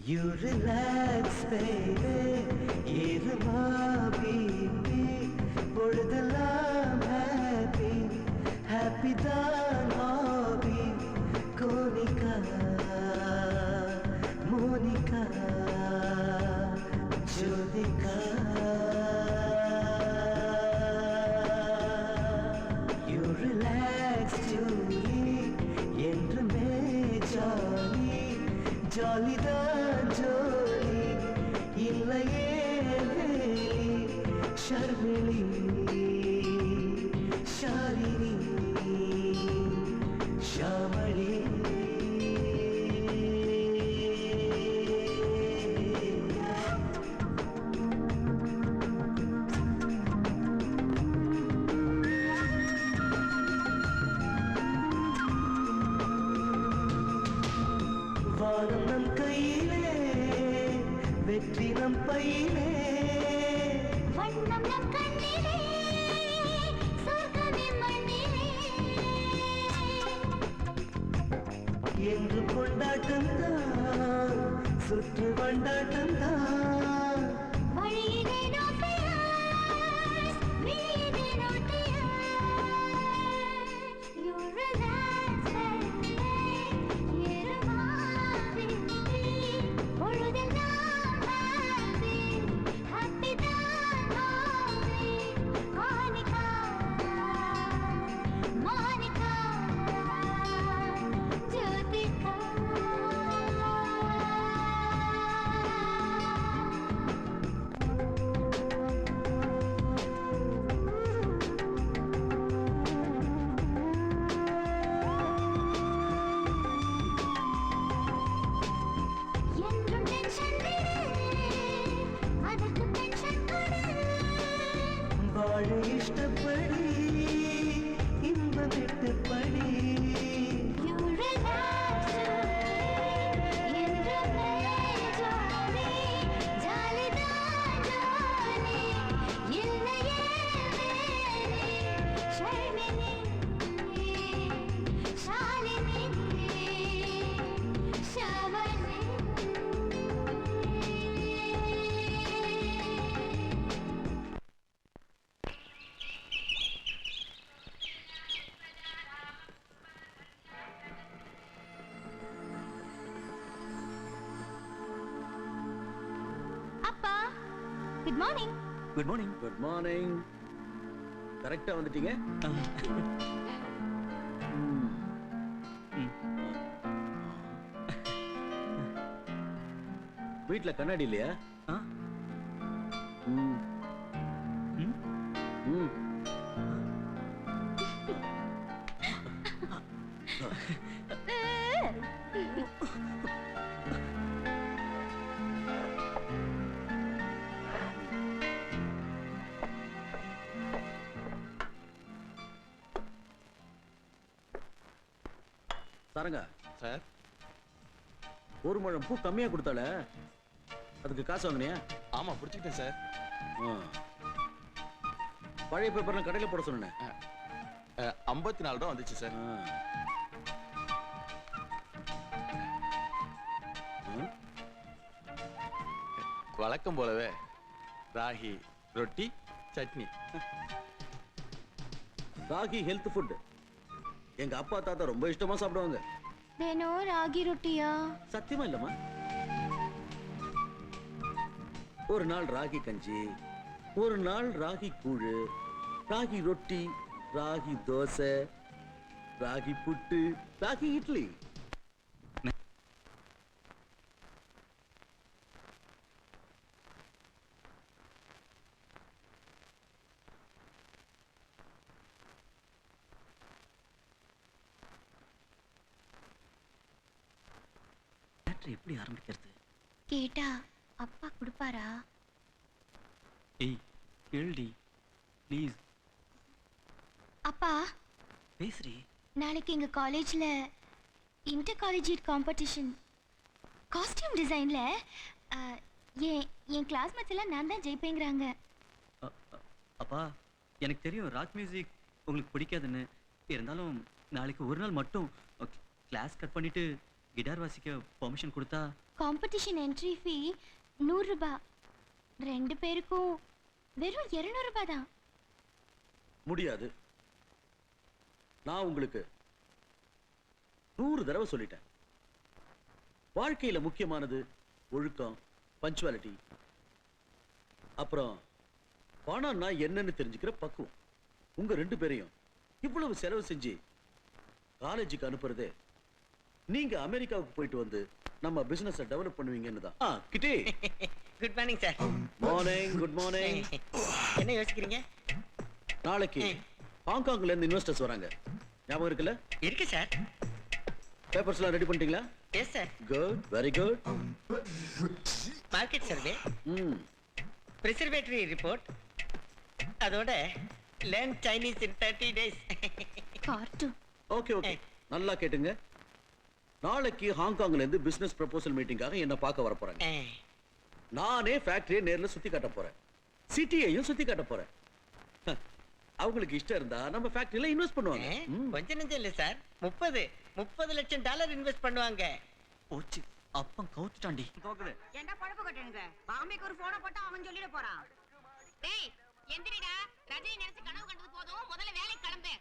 You relax, baby. Irma, baby. பொழுதெல்லாம் happy, happy தான் hobby. Konika, Monika, Jyothika. You relax, Julie. என்றுமே jolly, jolly தான் jolly. இல்லையே வேலி, ஷர்மிளி, ஷாலினி, ஷாமளி. வானம் நம் கையிலே, வெற்றி நம் பையிலே. வண்ணம் நம் கண்ணிலே, சொர்க்கமே மண்ணிலே. என்று கொண்டாட்டம் தான், சுற்று கொண்டாட்டம் தான். வழியிலே நோக்கியாய், விழியிலே நோக்கியாய். You relax, baby. இருமாவே, பொழுதெல்லாம் happy, happy தான் hobby. Monica, Monica, Jyotika. என்றும் டென்ஷன் விடு, அதற்கு டென்ஷன் கொடு. வாழ இஷ்டப்படி, இன்பம் எட்டுப்படி. You relax, என்றுமே jolly, jolly தான் jolly. இல்லையே வேலி, ஷர்மிளி, ஷாலினி, ஷாவளி. அப்பா, good morning. Good morning. Good morning. கரெக்டா வந்துட்டீங்க. வீட்ல கண்ணாடி இல்லையா? ம். ம். ம். சாரங்க சார், ஒரு முழம் பூ கம்மியா கொடுத்தால, அதுக்கு காசு வாங்கினியா? ஆமா பிடிச்சிக்கிட்டேன் சார். பழைய பேப்பர்லாம் கடையில போட சொன்னேன். 54 ரூபா வந்துச்சு சார். வழக்கம் போலவே ராகி ரொட்டி சட்னி. Ragi health food. எங்க அப்பா தாத்தா ரொம்ப இஷ்டமா சாப்பிடுவாங்க. தினம் ராகி ரொட்டியா? சத்தியமா இல்லம்மா. ஒரு நாள் ராகி கஞ்சி, ஒரு நாள் ராகி கூழு, ராகி ரொட்டி, ராகி தோசை, ராகி புட்டு, ராகி இட்லி. எப்படி ஆரம்பிக்கிறது? கேட்டா அப்பா கொடுப்பாரா? ஏய் கேள்டி ப்ளீஸ். அப்பா பேசுறி. நாளைக்கு எங்க காலேஜ்ல இன்டர் காலேஜியேட் காம்படிஷன் காஸ்டியூம் டிசைன்ல என் கிளாஸ்மேட்ஸ் எல்லாம் நான் தான் ஜெயிப்பேங்கிறாங்க. அப்பா எனக்கு தெரியும் ராக் மியூசிக் உங்களுக்கு பிடிக்காதுன்னு. இருந்தாலும் நாளைக்கு ஒரு நாள் மட்டும் கிளாஸ் கட் பண்ணிட்டு கிட்டார் வாசிக்க பெர்மிஷன் கொடுத்தா காம்படிஷன் என்ட்ரி ஃபீ 100 ரூபாய். 2 பேருக்கும் வெறும் 200 ரூபாய் தான். முடியாது. நான் உங்களுக்கு 100 தடவை சொல்லிட்டேன். வாழ்க்கையில முக்கியமானது ஒழுக்கம், பஞ்சுவாலிட்டி, அப்புறம் பணம்னா என்னன்னு தெரிஞ்சுக்கிற பக்குவம். உங்க 2 பேரையும் இவ்வளவு செலவு செஞ்சு காலேஜுக்கு அனுப்புறதே நீங்க அமெரிக்காவுக்கு போயிட்டு வந்து நம்ம பிசினஸ் டெவலப் பண்ணுவீங்கன்னு தான். கிட்டே good morning sir. Morning. Good morning. என்ன யோசிக்கிறீங்க? நாளைக்கு ஹாங்காங்ல இருந்து இன்வெஸ்டர்ஸ் வராங்க, ஞாபகம் இருக்குல்ல? இருக்கு சார். பேப்பர்ஸ்லாம் ரெடி பண்ணிட்டீங்களா? Yes sir. Good, very good. Market survey, preservatory report, அதோட learn Chinese in 30 days. Cartoon. Okay okay, நல்லா கேட்டுங்க. நாளைக்கு ஹாங்காங்ல இருந்து பிசினஸ் ப்ரொபோசல் மீட்டிங்காக என்ன பார்க்க வர போறாங்க. நானே ஃபேக்டரியை நேர்ல சுத்தி காட்ட போறேன், சிட்டியையும் சுத்தி காட்ட போறேன். அவங்களுக்கு இஷ்டம் இருந்தா நம்ம ஃபேக்டரியில இன்வெஸ்ட் பண்ணுவாங்க. கொஞ்சம் நெஞ்சம் இல்ல சார், 30 லட்சம் டாலர் இன்வெஸ்ட் பண்ணுவாங்க. போச்சு, அப்பம் கவுத்துட்டாண்டி. தோக்குது. ஏண்டா பழப்பு கட்டுங்க? மாமிக்கு ஒரு போனை போட்டா அவன் சொல்லிட போறான். டேய் எந்திரிடா, ரஜினி நினைச்சு கனவு கண்டது போதும், முதல்ல வேலைக்கு கிளம்பு.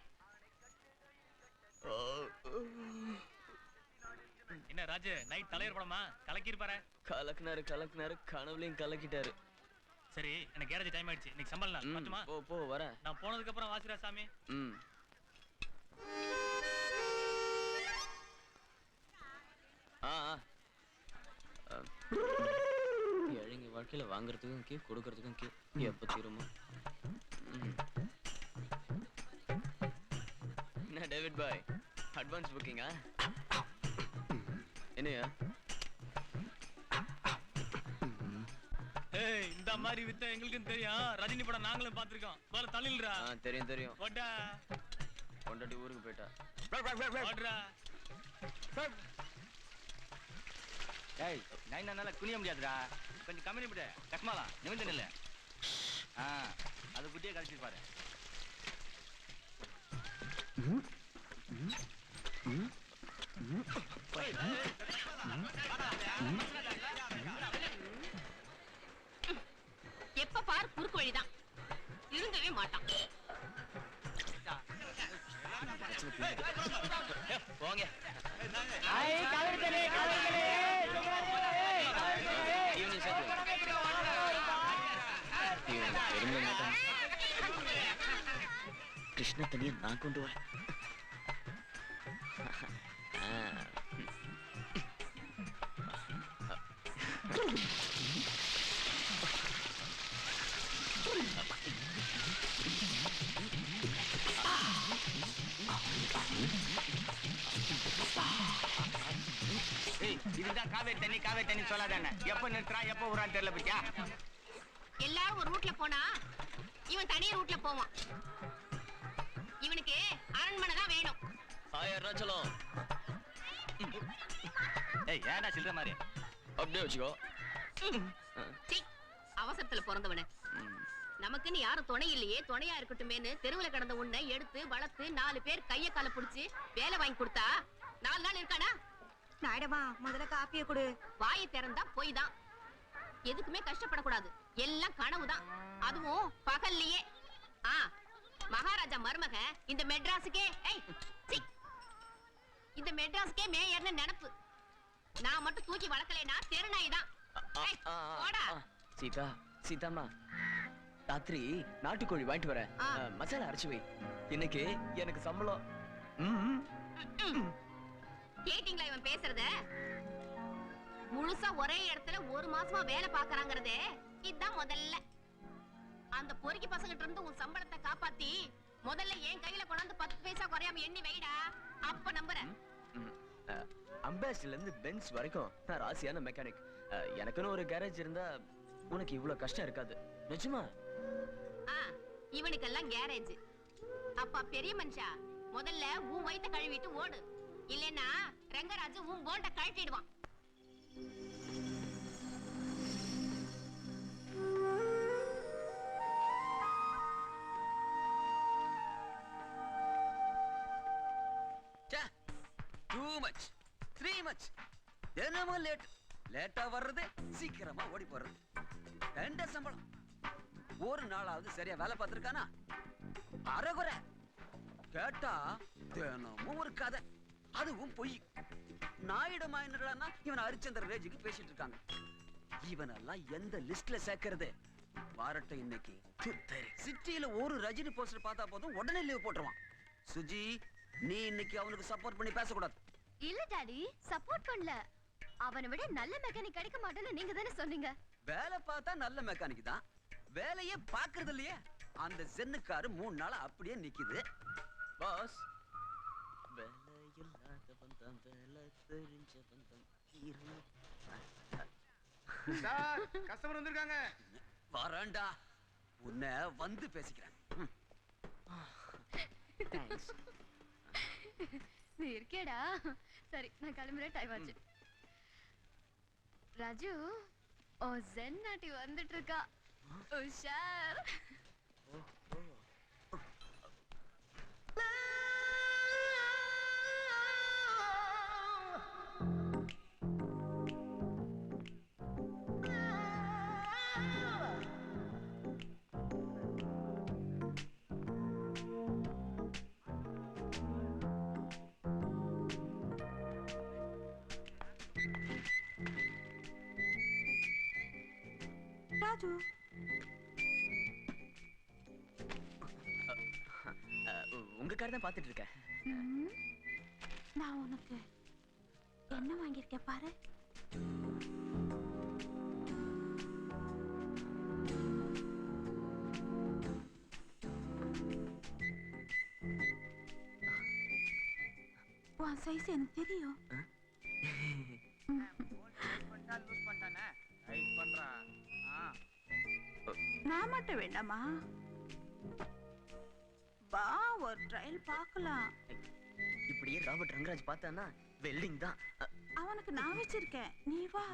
என்ன ராஜு, நைட் தலைவர் படமா கலக்கிருப்பாரு? கலக்குனாரு கனவுலையும் கலக்கிட்டாரு. சரி, எனக்கு கேரேஜ் டைம் ஆயிடுச்சு, இன்னைக்கு சம்பளம் நாள். பத்துமா? போ வரேன். நான் போனதுக்கு அப்புறம் வாசிரா சாமி. ஏழைங்க வாழ்க்கையில வாங்குறதுக்கும் கே, கொடுக்கறதுக்கும் கே, எப்ப தீருமா? என்ன டேவிட் பாய், அட்வான்ஸ் புக்கிங்கா? என்னையா? ஏய், இந்த மாதிரி வித்த எங்களுக்கும் தெரியும். ரஜினி படம் நாங்களும் பாத்துருக்கோம். போல தள்ளில்றா. தெரியும். போடா. கொண்டாட்டி ஊருக்கு போயிட்டா. போடுறா. ஏய், நைனால குனிய முடியாதுடா. கொஞ்சம் கம்மி பண்ணு. கஸ்மாலா நிமிர்ந்து நில்லு. அது குட்டியே கழிச்சு பாரு. எப்ப பாரு குறுக்கு வழிதான், இருங்கவே மாட்டான். போங்க. ஈவினிங் சேர்த்து கிருஷ்ண தனியை நான் கொண்டு வரேன். இதுதான் காவேரி தண்ணி சொல்லாதானே. எப்ப நிறுத்துறா எப்ப ஊரான்னு தெரியல பத்தியா? எல்லாரும் ஒரு ரூட்ல போனா இவன் தனி ரூட்ல போவான். இவனுக்கு அரண்மனை தான் வேணும். அருணாச்சலம். ஏய், ஏன்டா சில்ற மாதிரி? அப்படியே வச்சுக்கோ. சீ, அவசரத்துல பிறந்தவன. நமக்குன்னு யாரும் துணை இல்லையே, துணையா இருக்கட்டுமேன்னு தெருவுல கடந்த உன்னை எடுத்து வளர்த்து 4 பேர் கைய கால புடிச்சு வேலை வாங்கி கொடுத்தா 4 நாள் இருக்கானா? நாயுடமா, முதல்ல காப்பிய கொடு. வாயை திறந்தா போய் தான். எதுக்குமே கஷ்டப்படக்கூடாது, எல்லாம் கனவுதான், அதுவும் பகல்லையே. மகாராஜா மருமக இந்த மெட்ராஸுக்கே இந்த மெட்ராஸுக்கே மேயர்னு நினைப்பு. நான் மட்டும் தூக்கி வளர்க்கலைனா தெருநாய் தான். சீதாம்மா, ராத்திரி நாட்டுக்கோழி வாங்கிட்டு வரேன். மசாலா அரைச்சு வை. இன்னைக்கு எனக்கு சம்பளம். கேட்டிங்களா இவன் பேசுறத? முழுசா ஒரே இடத்துல 1 மாசமா வேலை பாக்குறாங்கறதே இதுதான் முதல்ல. அந்த பொறுக்கி பசங்கிட்ட இருந்து உன் சம்பளத்தை காப்பாத்தி முதல்ல என் கையில கொண்டாந்து 10 பைசா குறையாம எண்ணி வைடா, அப்ப நம்புறேன். அம்பாசிடர்ல இருந்து பென்ஸ் வரைக்கும் நான் ராசியான மெக்கானிக். எனக்குன்னு ஒரு கேரேஜ் இருந்தா உனக்கு இவ்வளவு கஷ்டம் இருக்காது. நிஜமா? இவனுக்கெல்லாம் கேரேஜ். அப்பா பெரிய மனுஷா, முதல்ல உன் வயித்தை கழுவிட்டு ஓடு, இல்லைன்னா ரங்கராஜு உன் போல்ட கழட்டிடுவான். Too much, 3 much. தினமும் லேட். லேட்டா வர்றது, சீக்கிரமா ஓடி போறது. 2 சம்பளம். ஒரு நாளாவது சரியா வேலை பார்த்திருக்கானா? அரைகுறை. கேட்டா தினமும் ஒரு கதை, அதுவும் பொய். நாயுடு மாயினர்களா இவன் ஹரிச்சந்திர ரேஜுக்கு பேசிட்டு இருக்காங்க. இவனெல்லாம் எந்த லிஸ்ட்ல சேர்க்கறது? வாரட்டும் இன்னைக்கு. சிட்டியில ஒரு ரஜினி போஸ்டர் பார்த்தா போதும் உடனே லீவ் போட்டுருவான். சுஜி, நீ இன்னைக்கு அவனுக்கு சப்போர்ட் பண்ணி பேசக்கூடாது. இல்ல டாடி, சப்போர்ட் பண்ணல. அவனை விட நல்ல மெக்கானிக் கிடைக்க மாட்டேன்னு நீங்க தானே சொன்னீங்க. வேலை பார்த்தா நல்ல மெக்கானிக் தான், வேலையே பாக்குறது இல்லையே. அந்த ஜென்னுக்காரு 3 நாள் அப்படியே நிக்குது. பாஸ், வேலை இல்லாத பந்தம், வேலை தெரிஞ்ச பந்தம். சார், கஸ்டமர் வந்திருக்காங்க. வரேன்டா, உன்னை வந்து பேசிக்கிறேன். நீ இருக்கேடா. சரி, நான் கிளம்புறேன், டைம் ஆச்சு. ராஜு, ஓ ஜென் நாட்டி வந்துட்டு இருக்கா. உஷார். ராஜு, உங்க கார் தான் பாத்துட்டு இருக்கேன். நான் உனக்கு என்ன வாங்கியிருக்கேன் பாரு. உன் சைஸ் எனக்கு தெரியும். நான் மட்டும் வேண்டாமா? வா, ஒரு ட்ரையல் பார்க்கலாம். இப்படியே ராபர்ட் ரங்கராஜ் பார்த்தானா வெல்டிங் தான். அவனுக்கு நான் வச்சிருக்கேன், நீ வா.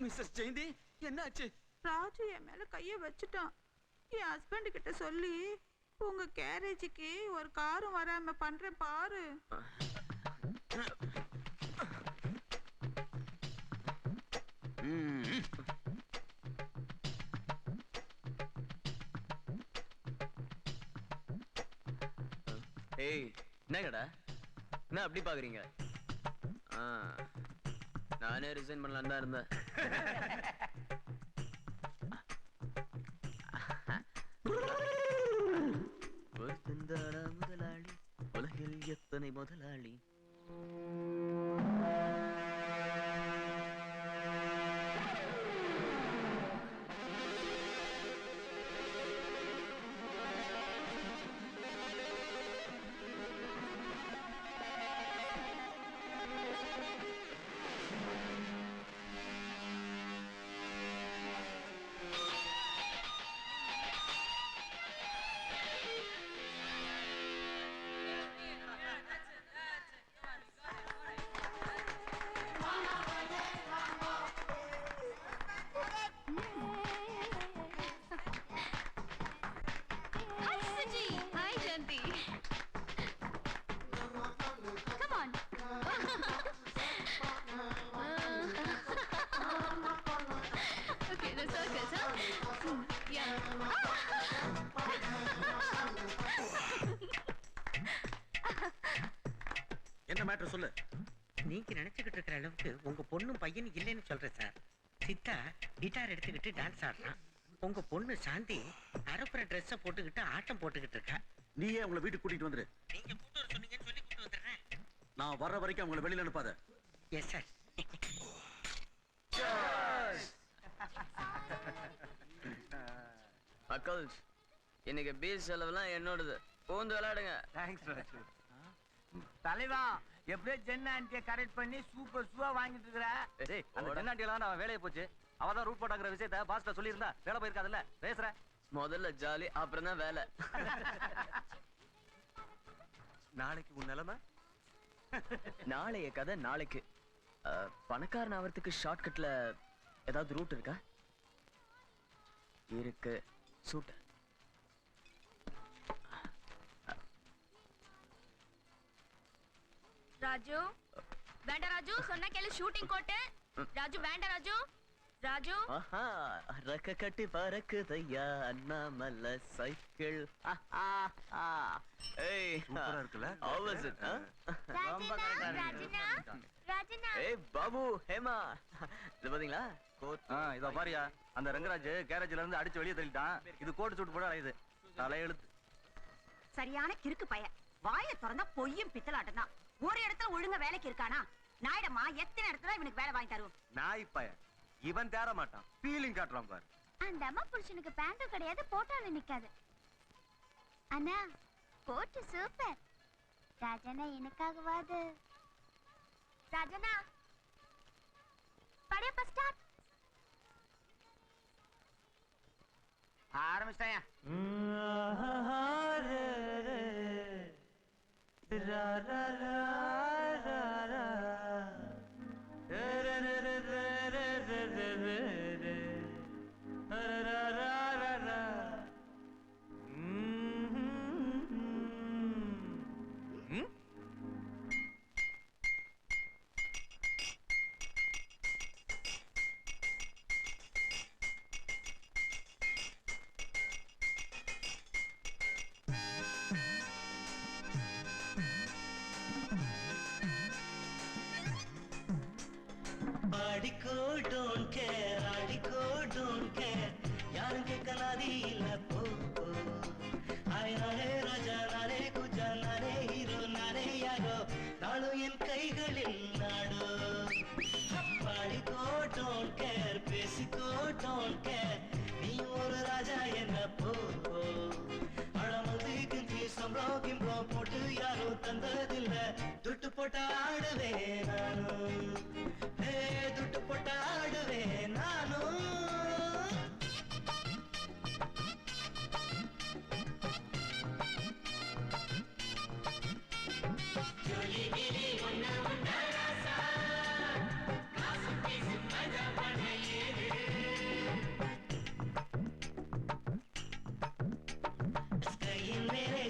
மிஸ்ஸஸ் ஜெயந்தி, என்னாச்சு? ராஜு என் மேல கைய வச்சுட்டான். என் ஹஸ்பண்ட் கிட்ட சொல்லி உங்க கேரேஜுக்கு ஒரு காரும் வராம பண்றேன் பாரு. ஏய், என்னங்கடா என்ன அப்படி பாக்குறீங்க? நானே ரிசைன் பண்ணலாம் தான் இருந்தேன். முதலாளி, உலகில் எத்தனை முதலாளி. என்ன மேட்டர் சொல்லு. நீங்க நினைச்சுக்கிட்டு இருக்கிற அளவுக்கு உங்க பொண்ணும் பையனும் இல்லைன்னு சொல்றேன் சார். சித்தா கிட்டார் எடுத்துக்கிட்டு டான்ஸ் ஆடுறான். உங்க பொண்ணு சாந்தி அரப்புற ட்ரெஸ்ஸ போட்டுக்கிட்டு ஆட்டம் போட்டுக்கிட்டு இருக்கா. நீயே அவங்கள வீட்டுக்கு கூட்டிட்டு வந்துரு. நீங்க கூட்டு வர சொன்னீங்கன்னு சொல்லி கூட்டு வந்துடுறேன். நான் வர்ற வரைக்கும் அவங்கள வெளியில அனுப்பாத. Yes sir. அக்கல்ஸ், இன்னைக்கு பீச் செலவுலாம் என்னோடது. பூந்து விளையாடுங்க. தேங்க்ஸ் தலைவா. எப்படியோ ஜென் ஆண்டியை கரெக்ட் பண்ணி சூப்பர் ஷூவா வாங்கிட்டு இருக்கிற. அந்த ஜென் ஆண்டியில தான் வேலையை போச்சு. அவதான் ரூட் போட்டாங்கிற விஷயத்த பாஸ்ல சொல்லியிருந்தா வேலை போயிருக்காதுல்ல. பேசுற முதல்ல ஜாலி, அப்புறம் தான் வேலை. நாளைக்கு உன் நிலைமை. நாளைய கதை நாளைக்கு. பணக்காரன் ஆகிறதுக்கு ஷார்ட்கட்ல ஏதாவது ரூட் இருக்கா? இருக்கு. சூட். ராஜு வேண்டாம் ராஜு சொன்னா கேளு ஷூட்டிங் கோட்டு ராஜு வேண்டாம் ராஜு ராஜு ஆஹா ரக்க கட்டி பறக்குதையா அண்ணாமலை சைக்கிள் ஏய் சூப்பரா இருக்குல்ல how was it ராஜனா ராஜனா ஏய் பாபு ஹேமா இது பாத்தீங்களா கோட் இதோ பாரியா அந்த ரங்கராஜ் கேரேஜ்ல இருந்து அடிச்சு வெளியே தள்ளிட்டான் இது கோட் சூட் போட அலையுது தலையெழுத்து சரியான கிறுக்கு பையன் வாயை திறந்தா பொய்யும் பித்தலாட்டம் தான் ஒரு இடத்துல ஒழுங்கா வேலைக்கு இருக்கானா நாயிடமா எத்தனை இடத்துல இவனுக்கு வேலை வாங்கி தருவோம் நாய் பையன் இவன் தேற மாட்டான் ஃபீலிங் காட்டுறான் பாரு அந்த அம்மா புருஷனுக்கு பேண்டும் கிடையாது போட்டாலும் நிக்காது அண்ணா கோட்டு சூப்பர் ராஜனா எனக்காகவாது ராஜனா படையப்பா ஸ்டார்ட் ஆரம்பிச்சிட்டேன் அடிக்கோ டோன்ட் கேர் அடிக்கோ டோன்ட் கேர் யாரும் கேட்கலாதி இல்ல போ நானே ராஜா நானே குஜா நானே ஹீரோ நானே யாரோ நானும் என் கைகளில் நாடோ அடிக்கோ டோன்ட் கேர் பேசிக்கோ டோன்ட் கேர் நீ ஒரு ராஜா என்ன போ அழமதி கிஞ்சி சம்பளம் கிம்பளம் போட்டு யாரும் தந்ததில்ல துட்டு போட்ட ஆடுவேன் நானும் துட்டு போட்ட ஆடுவேன் நானும்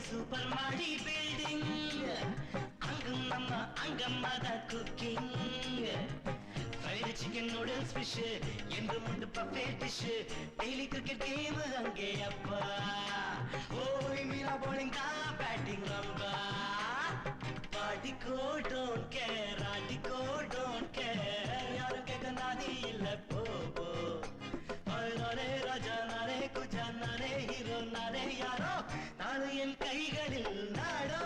சூப்பர் மாடி பில்டிங் அங்கும் நம்ம அங்கம்மா தான் cooking fried chicken noodles fish என்று முண்டு buffet dish daily cricket game அங்கே அப்பா ஓய் மீனா bowling தான் பேட்டிங் ரம்பா பாடிக்கோ டோன்ட் கேர் ஆடிக்கோ டோன்ட் கேர் யாரும் கேட்க நாதி இல்ல போ நானே ராஜா நானே குஜா நானே ஹீரோ நானே யாரோ நானும் என் கைகளில் நாடோ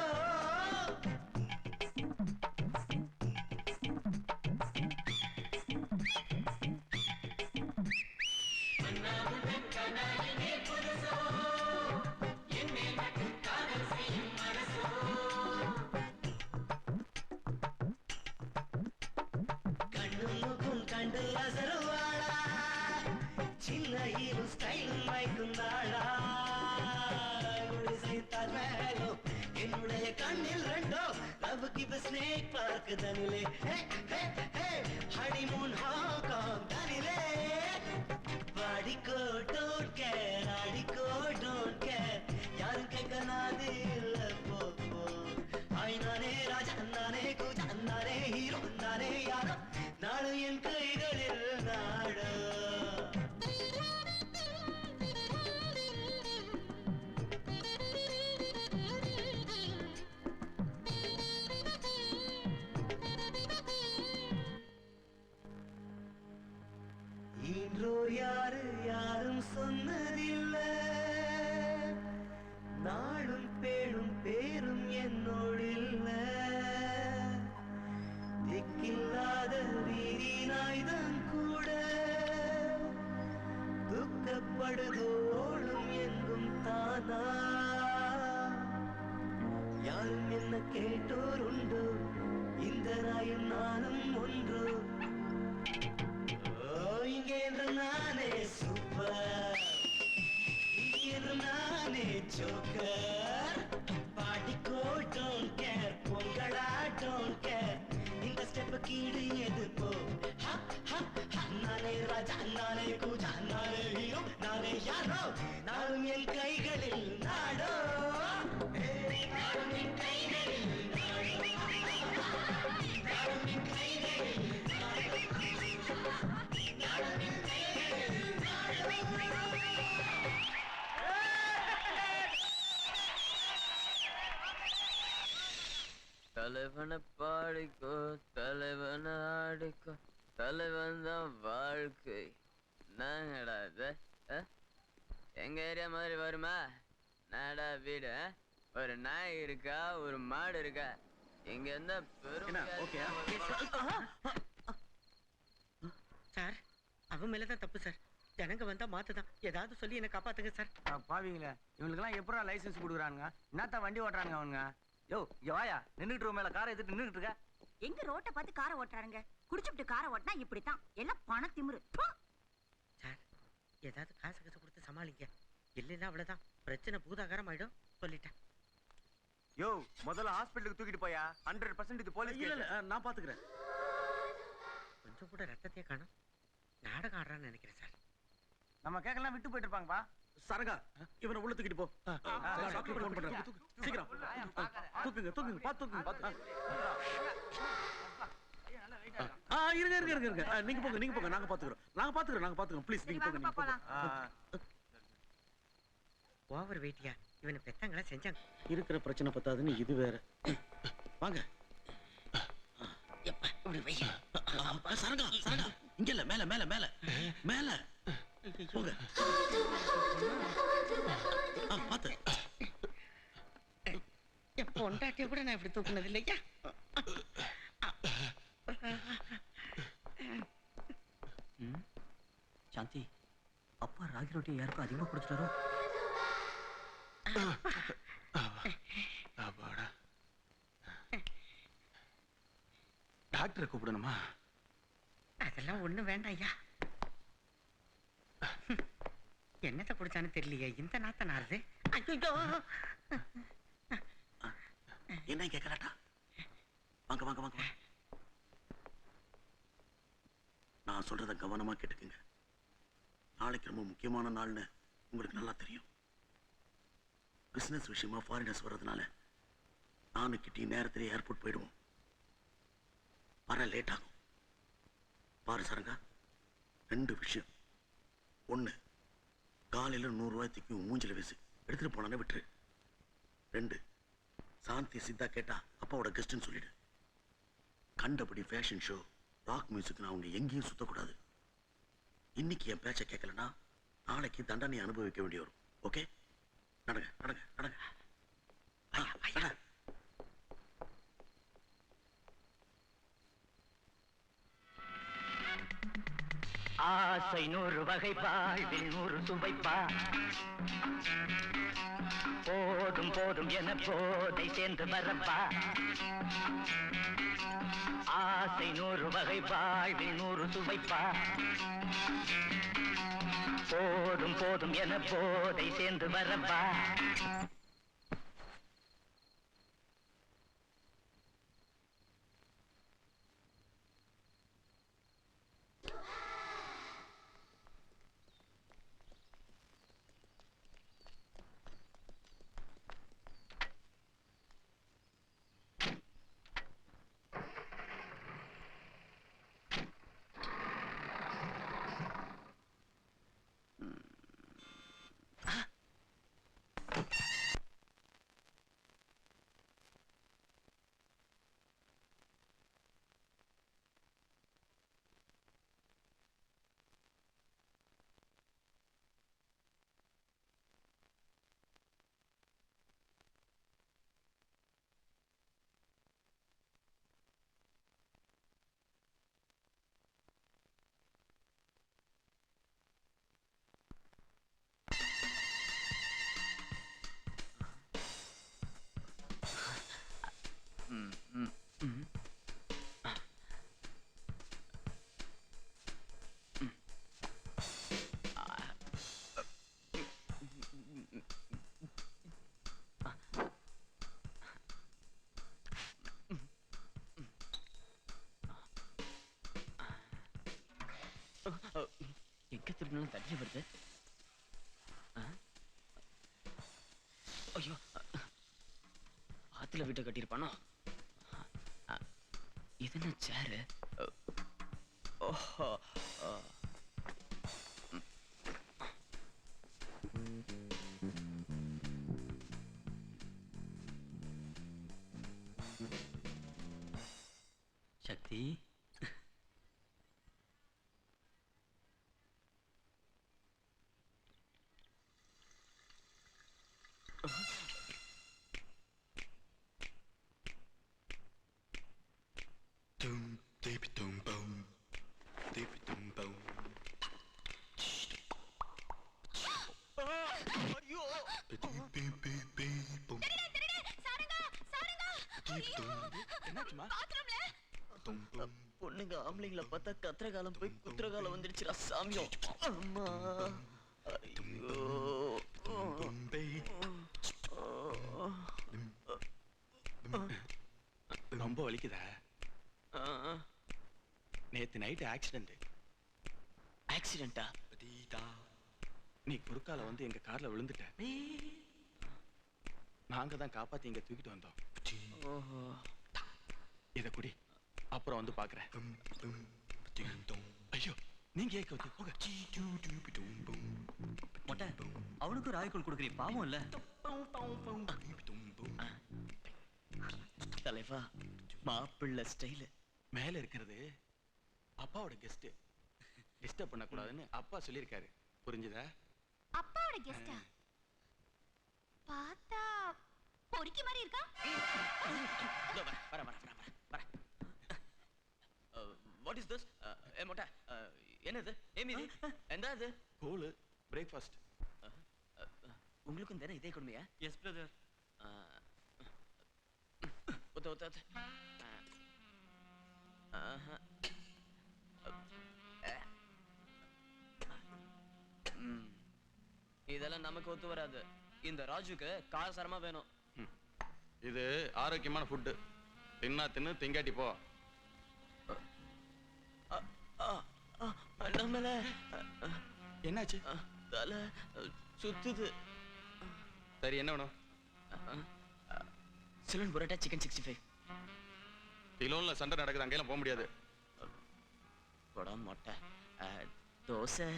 கண்டு அசருவாளா சின்ன ஹீரோ ஸ்டைலும் வைக்குந்தாளா என்னுடைய கண்ணில் ரெண்டோ லவ்க்கு இப்ப ஸ்னேக் பார்க் தனிலே ஹனிமூன் ஹாங்காங் தனிலே பாடிக்கோ டோன்ட் கேர் ஆடிக்கோ டோன்ட் கேர் யாரும் கேட்க நாது இல்ல போ நானே ராஜா நானே குஜா நானே ஹீரோ நானே யாரோ நாடு என் கைகளில் நாடோ இன்றோர் யாரும் சொன்னதில்ல நாளும் பேடும் பேரும் என்னோடு இல்ல திக்கில்லாத வீரி நாய்தான் கூட துக்கப்படுதோடும் எங்கும் தானா யாரும் என்ன கேட்டோர் உண்டு இந்த நாயும் நானும் ஒன்று இங்கே என்று நானே சூப்பர் இங்கே என்று நானே ஜோக்கர் பாடிக்கோ டோன்ட் கேர் பொங்கலா டோன்ட் கேர் இந்த ஸ்டெப் கீடு எது போ நானே ராஜா நானே குஜா நானே ஹீரோ நானே யாரோ நானும் என் கைகளில் நாடோ நானும் என் கைகளில் நாடோ தலைவனை பாடிக்கோ தலைவனை ஆடிக்கோ தலைவன் தான் வாழ்க்கை. என்னங்கடா இது? எங்க ஏரியா மாதிரி வருமா? நாடா வீடு, ஒரு நாய் இருக்கா, ஒரு மாடு இருக்கா? இங்க இருந்தா பெரும் சார், அவன் மேலதான் தப்பு சார். ஜனங்க வந்தா மாத்துதான். ஏதாவது சொல்லி என்ன காப்பாத்துங்க சார். பாவீங்களே, இவங்களுக்கெல்லாம் எப்படா லைசன்ஸ் கொடுக்குறானுங்க? என்னத்தான் வண்டி ஓட்டுறானுங்க அவனுங்க? யோ இங்க வாயா, நின்றுட்டு மேல காரை எடுத்துட்டு நின்றுட்டு இருக்க. எங்க ரோட்டை பார்த்து காரை ஓட்டுறாருங்க? குடிச்சுட்டு காரை ஓட்டினா இப்படித்தான், எல்லாம் பண திமிரு. சார், ஏதாவது காசு காசு கொடுத்து சமாளிங்க. இல்லைன்னா அவ்வளவுதான், பிரச்சனை பூதாகாரம் ஆயிடும். சொல்லிட்டேன். யோ முதல்ல ஹாஸ்பிட்டலுக்கு தூக்கிட்டு போயா. 100% இது போலீஸ். இல்ல நான் பாத்துக்கிறேன். கொஞ்சம் கூட ரத்தத்தையே காணும். நாடகம் ஆடுறான்னு நினைக்கிறேன் சார். நம்ம கேக்கலாம் விட்டு போயிட்டு இருப்பாங்கப்பா. சரகா, இவனை உள்ள தூக்கிட்டு போ. டாக்டர் ஃபோன் பண்றேன். சீக்கிரம் தூக்குங்க தூக்குங்க, பாத்து தூக்குங்க. இருங்க. நீங்க போங்க, நாங்க பாத்துக்கிறோம். ப்ளீஸ் நீங்க போங்க. ஓவர் வெயிட்டியா? இவனை பெத்தாங்களா செஞ்சாங்க. இருக்கிற பிரச்சனை பத்தாதுன்னு இது வேற. வாங்க. சரகா இங்க இல்ல, மேல போங்க. பாத்து. என் பொண்டாட்டிய கூட நான் இப்படி தூக்குனது இல்லையா? சாந்தி, அப்பா ராகி ரொட்டியை யாருக்கும் அதிகமா கொடுத்துட்டாரோ? டாக்டரை கூப்பிடணுமா? அதெல்லாம் ஒண்ணும் வேண்டாம் ஐயா. என்னத்தை குடிச்சான்னு தெரியலையே, இந்த நாத்த நாருது. ஐயோ, என்ன கேட்கலாட்டா? வாங்க. நான் சொல்றத கவனமா கேட்டுக்குங்க. நாளைக்கு ரொம்ப முக்கியமான நாள்னு உங்களுக்கு நல்லா தெரியும். பிசினஸ் விஷயமா ஃபாரினர்ஸ் வர்றதுனால நானும் கிட்டி நேரத்திலே ஏர்போர்ட் போயிடுவோம். வர லேட் ஆகும். பாரு சரங்கா, 2 விஷயம். 1, காலையில 100 ரூபாய் தூக்கி மூஞ்சில வீசு, எடுத்துட்டு போனானே விட்டுரு. 2, சாந்தி சித்தா கேட்டா அப்பாவோட கெஸ்ட்னு சொல்லிடு. கண்டபடி ஃபேஷன் ஷோ, ராக் மியூசிக் அவங்க எங்கேயும் சுத்தக்கூடாது. இன்னைக்கு என் பேச்சை கேட்கலன்னா நாளைக்கு தண்டனை அனுபவிக்க வேண்டி வரும். ஓகே? நடங்க. ஆசை 100 வகைப்பா, வாழ்வில் 100 சுவைப்பா. போதும் என போதை சேர்ந்து வரப்பா. ஆசை 100 வகைப்பா, வாழ்வில் 100 சுவைப்பா. போதும் என போதை சேர்ந்து வரப்பா. எங்க திரும்பினாலும் தண்ணி வருது. ஐயோ, ஆத்துல வீட்டை கட்டியிருப்பானோ? இது என்ன சேரு? ஓஹோ, பொண்ணுங்க ஆம்பளைங்களை பார்த்தா கத்திர காலம் போய் குத்திர காலம் வந்துடுச்சுடா சாமியம். அம்மா ஐயோ ரொம்ப வலிக்குதா? நேத்து நைட் ஆக்சிடென்ட். ஆக்சிடென்ட்டா? நீ குறுக்கால வந்து எங்க கார்ல விழுந்துட்ட. நாங்க தான் காப்பாத்தி இங்க தூக்கிட்டு வந்தோம். ஓஹோ. இத குடி, அப்புறம் வந்து பாக்குறேன். ஐயோ, நீங்க ஏக்க வந்து போங்க. மொட்டை, அவனுக்கு ராய்க்குள் கொடுக்குறீ, பாவம் இல்ல? தலைவா, மாப்பிள்ள ஸ்டைல். மேல இருக்கிறது அப்பாவோட கெஸ்ட். டிஸ்டர்ப் பண்ண கூடாதுன்னு அப்பா சொல்லியிருக்காரு. புரிஞ்சுதா? அப்பாவோட கெஸ்டா? பார்த்தா பொறுக்கி மாதிரி இருக்கா? What is this? மொட்டை, என்னது? ஏமிது? என்னது? Cool breakfast. உங்களுக்கும் தானே இதே கொடுமையா? Yes brother. இதெல்லாம் நமக்கு ஒத்து வராது. இந்த ராஜுக்கு காரசாரமா வேணும். இது ஆரோக்கியமான ஃபுட்டு. தின்னா தின்னு திங்காட்டி போ. நம்மள என்னாச்சு? தலை சுத்துது. சரி, என்ன வேணும்? சிலன் புரோட்டா சிக்கன் 65. திலோன்ல சண்டை நடக்குது, அங்கெல்லாம் போக முடியாது. போடா மொட்டை. தோசை.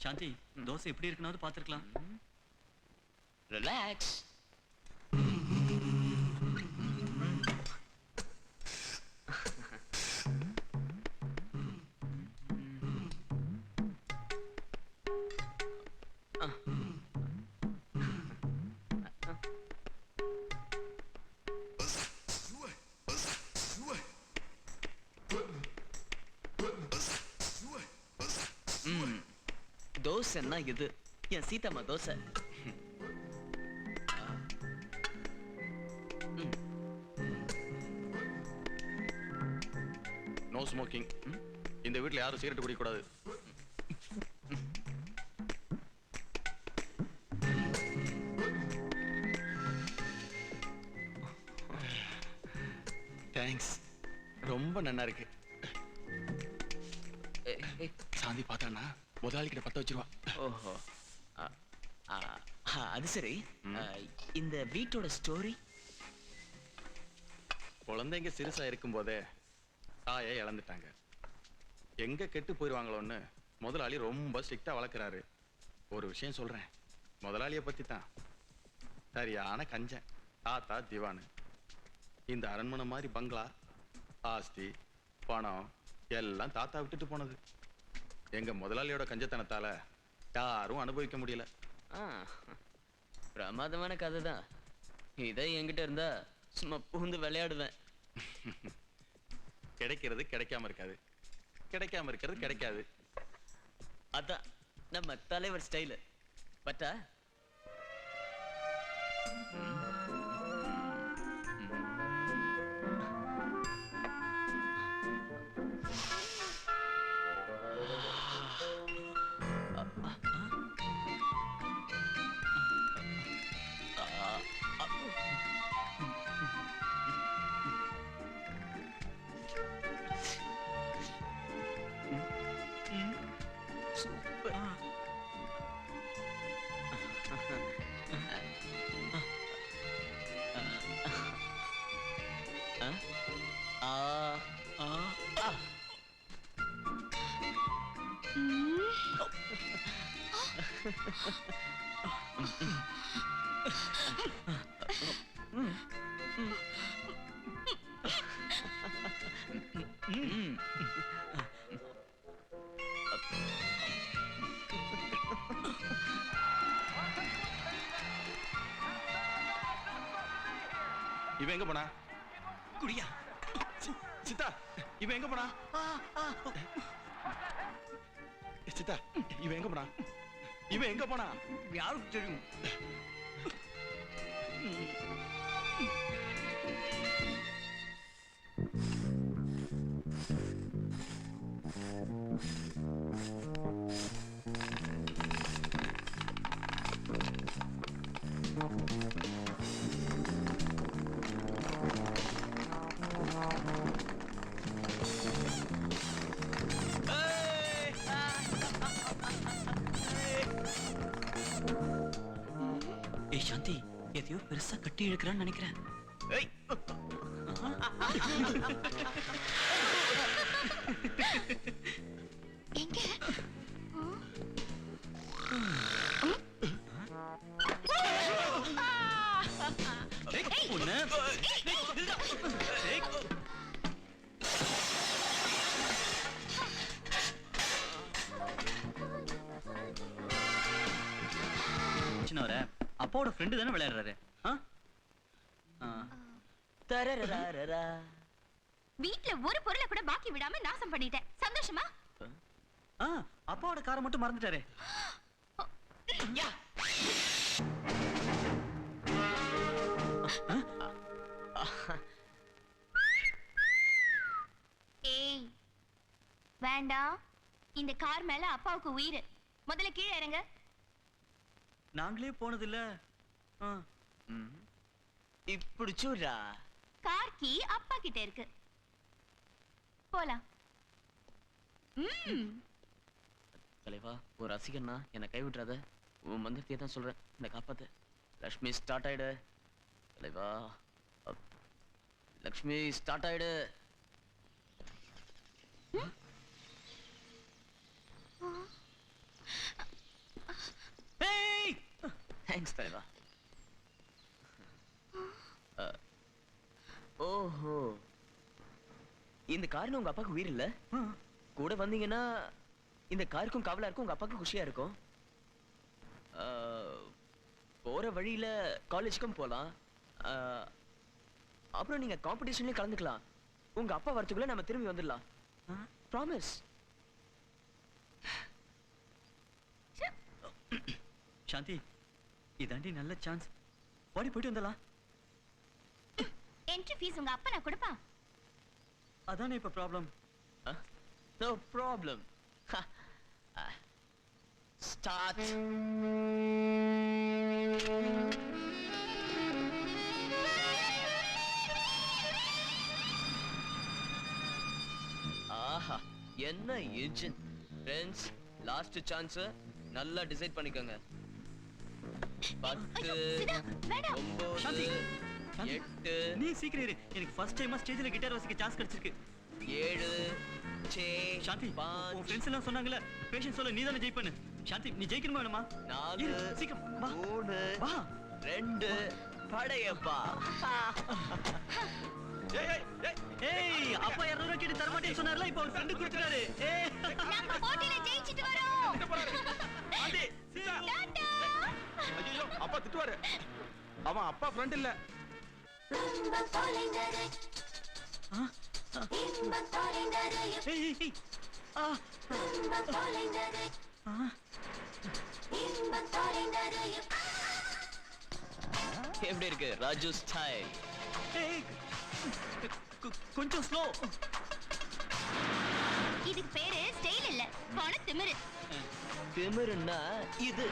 சாந்தி, தோசை எப்படி இருக்குன்னு பாத்துருக்கலாம். ரிலாக்ஸ். தோசைன்னா இது என் சீதாம்மா தோசை. No smoking. இந்த வீட்ல யாரும் சிகரெட் குடிக்க கூடாது. தேங்க்ஸ், ரொம்ப நல்லா இருக்கு. சாந்தி பார்த்தானா முதலாளி கிட்ட பத்த வச்சிருவா. ஓஹோ, அது சரி. இந்த வீட்டோட ஸ்டோரி? குழந்தைங்க சிறுசா இருக்கும் போதே தாயை இழந்துட்டாங்க. எங்க கெட்டு போயிருவாங்களோன்னு முதலாளி ரொம்ப ஸ்ட்ரிக்டா வளர்க்குறாரு. ஒரு விஷயம் சொல்றேன், முதலாளியை பத்தி தான். சரியான கஞ்சன். தாத்தா திவானு. இந்த அரண்மனை மாதிரி பங்களா, ஆஸ்தி, பணம் எல்லாம் தாத்தா விட்டுட்டு போனது. எங்க முதலாளியோட கஞ்சத்தனத்தால யாரும் அனுபவிக்க முடியல. பிரமாதமான கதை தான். இதை என்கிட்ட இருந்தா சும்மா புகுந்து விளையாடுவேன். கிடைக்கிறது கிடைக்காம இருக்காது, கிடைக்காம இருக்கிறது கிடைக்காது. அதான் நம்ம தலைவர் ஸ்டைலு. பட்டா இவன் எங்க போனா? குடியா சித்தா, இவன் எங்க போனா? சித்தா இவன் எங்க போனா? இவன் எங்க போனா? யாருக்கு தெரியும்? ஏய் சாந்தி, எதையோ பெருசா கட்டி இழுக்கிறான்னு நினைக்கிறேன். எங்க சின்னவர அப்பாவோட ஃப்ரெண்டு தானே விளையாடுறாரு. வீட்ல ஒரு பொருளை கூட பாக்கி விடாம நாசம் பண்ணிட்டேன். சந்தோஷமா? அப்பாவோட காரை மட்டும் மறந்துட்டாரே. ஏய் வேண்டாம், இந்த கார் மேல அப்பாவுக்கு உயிர். முதல்ல கீழே இறங்க. நாங்களே போனதில்ல. இப்படி சூடா. கார் கீ அப்பா கிட்ட இருக்கு. போலாம். தலைவா, ஒரு ரசிகன்னா என்னை கைவிட்டுறாத. உன் மந்திரத்தையே தான் சொல்றேன், என்னை காப்பாத்து. லக்ஷ்மி ஸ்டார்ட் ஆயிடு. தலைவா, லக்ஷ்மி ஸ்டார்ட் ஆயிடு. தேங்க்ஸ் தலைவா. ஓஹோ, இந்த காரணம் உங்க அப்பாவுக்கு உயிர் இல்ல? கூட வந்தீங்கன்னா இந்த காருக்கும் காவலா இருக்கும், உங்க அப்பாவுக்கு குஷியா இருக்கும். போற வழியில காலேஜுக்கும் போலாம். அப்புறம் நீங்க காம்படிஷன்லயும் கலந்துக்கலாம். உங்க அப்பா வரத்துக்குள்ள நம்ம திரும்பி வந்துடலாம். ப்ராமிஸ். சாந்தி, இதாண்டி நல்ல சான்ஸ். ஓடி போயிட்டு வந்துடலாம். என்ட்ரி ஃபீஸ் உங்க அப்பா நான் கொடுப்பா. அதானே இப்ப ப்ராப்ளம். No problem. ஸ்டார்ட். ஆஹா, என்ன இன்ஜின். Friends, last chance. நல்லா டிசைட் பண்ணிக்கோங்க. 10 சாந்தி, 9 8 நீ சீக்கிரம் இரு. எனக்கு ஃபர்ஸ்ட் டைமா ஸ்டேஜ்ல கிட்டார் வாசிக்க சான்ஸ் கிடைச்சிருக்கு. 7 6 சாந்தி, உன் ஃப்ரெண்ட்ஸ் எல்லாம் சொன்னாங்கல, பேஷன்ஸ் சொல்ல நீ தானே ஜெயிப்பேன்னு. சாந்தி, நீ ஜெயிக்கணுமா வேணுமா? 4 சீக்கிரம் வா. 3 வா. 2 படையப்பா. ஏய், அப்பா 200 கேட்டு தர மாட்டேன்னு சொன்னார்ல, இப்போ ஒரு ஃப்ரெண்ட் கொடுத்துட்டாரு. ஏய், நம்ம போட்டில ஜெயிச்சிட்டு வரோம். ஆண்டி, சித்தா. ஐயோ, அப்பா திட்டுவாரு. அவன் அப்பா ஃப்ரெண்ட் இல்ல. எப்படி இருக்கு ராஜு ஸ்டைல்? கொஞ்சம் ஸ்லோ. இதுக்கு பேரு ஸ்டைல் இல்ல, போன திமிரு. திமிருன்னா இது.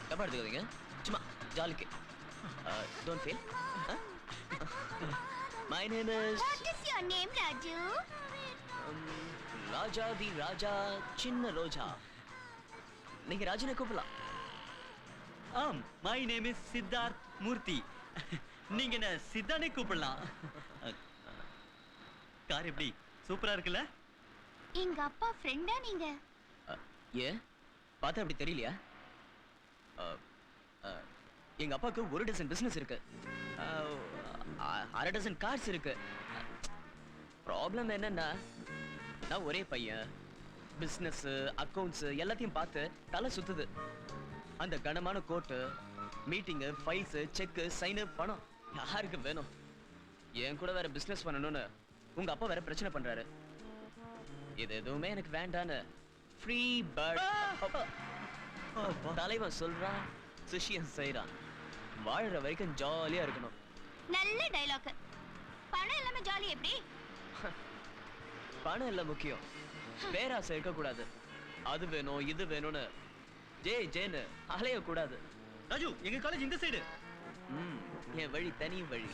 தப்பா எடுத்துக்காதீங்க, சும்மா ஜாலிக்கு. Don't feel. My name is What is your name, Raju? ராஜாதி ராஜா சின்ன ரோஜா. நீங்க ராஜுனை கூப்பிடலாம். மை நேம் இஸ் சித்தார்த் மூர்த்தி. நீங்க என்ன சித்தானே கூப்பிடலாம். கார் எப்படி சூப்பரா இருக்குல்ல? எங்க அப்பா ஃப்ரெண்டா நீங்க? ஏன் பார்த்தா அப்படி தெரியலையா? எங்க அப்பாவுக்கு 1 டசன் பிசினஸ் இருக்கு, 1/2 டசன் கார்ஸ் இருக்கு. ப்ராப்ளம் என்னன்னா, நான் ஒரே பையன், பிசினஸ் அக்கவுண்ட்ஸ் எல்லாத்தையும் பார்த்து தலை சுத்துது. அந்த கனமான கோட்டு, மீட்டிங்கு, ஃபைல்ஸ், செக்கு, சைனு, பணம் யாருக்கு வேணும்? என் கூட வேற பிசினஸ் பண்ணணும்னு உங்க அப்பா வேற பிரச்சனை பண்றாரு. இது எதுவுமே எனக்கு வேண்டான்னு ஃப்ரீ பேர்ட் தலைவன் சொல்றான், சிஷியன் செய்யறான். வாழற வரைக்கும் ஜாலியா இருக்கணும். நல்ல டைலாக். பணம் எல்லாமே ஜாலி எப்படி? பணம் இல்ல முக்கியம், பேராசை இருக்க கூடாது. அது வேணும் இது வேணும்னு ஜேன்னு அலைய கூடாது. ராஜு, எங்க காலேஜ் இந்த சைடு. என் வழி தனி வழி.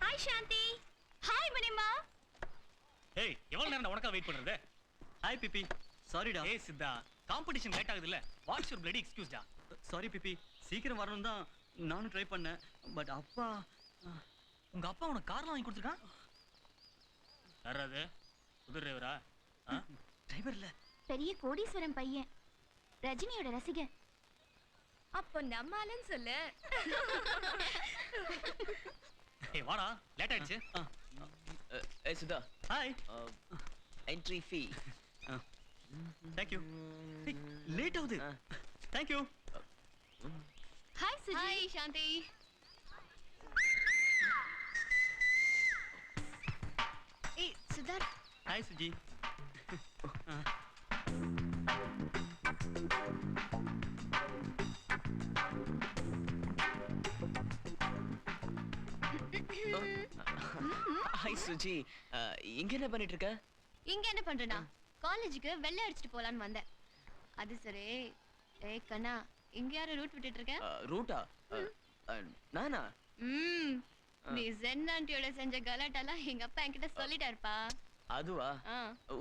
ஹாய் சாந்தி. ஹாய் மணிமா. ஏய், எவ்வளவு நேரம் உனக்கா வெயிட் பண்றது? ஹாய் பிபி. சாரிடா. ஏய் சித்தா, காம்படிஷன் லேட் ஆகுது இல்ல? வாட்ஸ் யுவர் பிளடி எக்ஸ்கியூஸ் டா? சாரி பிபி, சீக்கிரம் வரணும் தான் நானும் ட்ரை பண்ணேன். பட் அப்பா, உங்க அப்பா உனக்கு கார்லாம் வாங்கி கொடுத்துருக்கான்? யாராவது புது டிரைவரா? டிரைவர் இல்ல, பெரிய கோடீஸ்வரன் பையன், ரஜினியோட ரசிகன். அப்போ நம்மாலன்னு சொல்லு. ஏய் வாடா, லேட் ஆயிடுச்சு. ஏய் Sudha. Hi. Entry fee. Thank you. Late ஆகுது. Thank you. Hi Suji. Hi Shanthi. ஏய் சுதார். ஹாய் சுஜி. ஹாய் சுஜி, இங்க என்ன பண்ணிட்டு இருக்க? இங்க என்ன பண்றேனா? காலேஜுக்கு வெள்ளை அடிச்சிட்டு போலான்னு வந்தேன். அது சரி. ஏய் கண்ணா, இங்க யார ரூட் விட்டுட்டு இருக்க? ரூட்டா? நானா? நீ ஜென் ஆண்டியோட செஞ்ச கலாட்டெல்லாம் எங்க அப்பா என்கிட்ட சொல்லிட்டாருப்பா. அதுவா?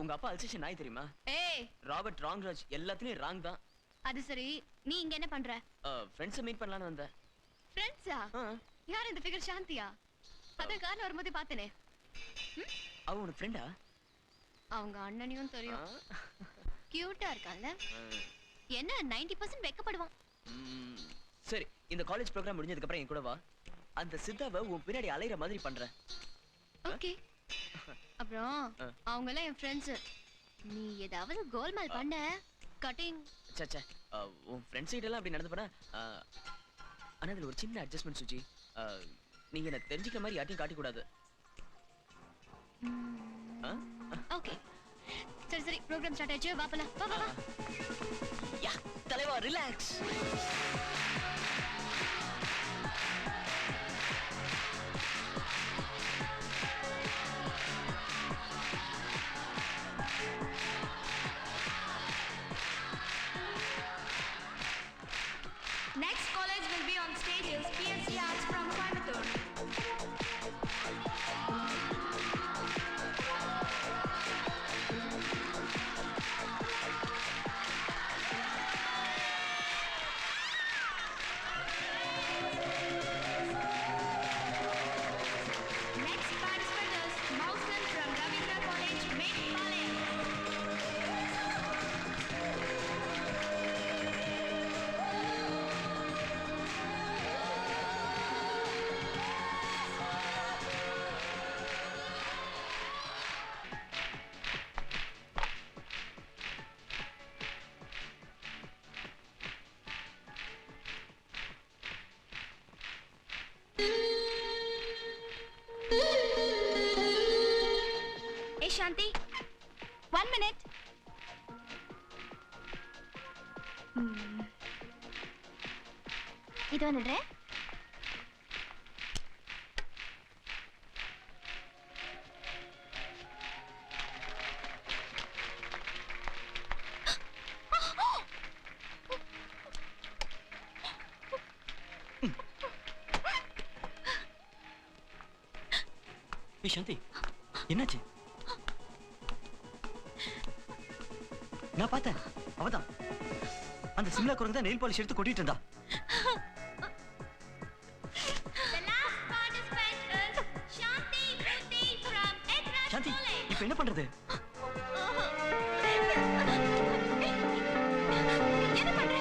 உங்க அப்பா அல்சேஷன் நாய் தெரியுமா? ஏய் ராபர்ட் ராங்ராஜ் எல்லாத்துலயும் ராங் தான். அது சரி, நீ இங்க என்ன பண்ற? ஃப்ரெண்ட்ஸை மீட் பண்ணலாம்னு வந்தேன். ஃப்ரெண்ட்ஸா? யார் இந்த ஃபிகர்? சாந்தியா? அத கார்ல வரும்போது பார்த்தனே. அவ உனக்கு ஃப்ரெண்டா? அவங்க அண்ணனையும் தெரியும். கியூட்டா இருக்கான்ல? என்ன 90% வெக்கப்படுவான். சரி, இந்த காலேஜ் ப்ரோக்ராம் முடிஞ்சதுக்கு அப்புறம் என் கூட வா. அந்த சித்தாவை உன் பின்னாடி அலையற மாதிரி பண்றேன். ஓகே. அப்புறம் அவங்க எல்லாம் என் ஃப்ரெண்ட்ஸ். நீ ஏதாவது கோல்மால் பண்ண கட்டிங். சச்சா, உன் ஃப்ரெண்ட்ஸ் கிட்ட எல்லாம் அப்படி நடந்து போனா. ஆனா அதுல ஒரு சின்ன அட்ஜஸ்ட்மெண்ட் சுஜி. நீங்க என்ன தெரிஞ்சுக்கிற மாதிரி யார்ட்டையும் காட்டி கூடாது. ஓகே. சரி சரி, ப்ரோக்ராம் ஸ்டார்ட் ஆயிடுச்சு. வா போலாம். வா வா. யா, தலைவா relax. Next college will be on stage is PSC Arts from Coimbatore. Next participant is Mausan from Ravindra College, Medpalayam. Hey Shanti, 1 minute. இது வந்துடுறேன். ஏய் சாந்தி, என்னாச்சு? நான் பார்த்தேன், அவதான் அந்த சிம்லா குரங்கு தான் நெயில் பாலிஷ் எடுத்து கொட்டிட்டு இருந்தா. சாந்தி இப்ப என்ன பண்றது? என்ன பண்ற?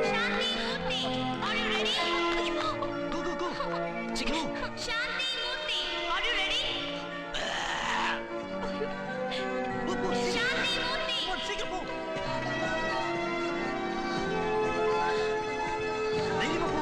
Shanti Murthy, are you ready? Go, go, go. Chicken. Shanti Murthy, are you ready? Shanti Murthy. Come on, சீக்கிரம் போ. தைரியமா போ.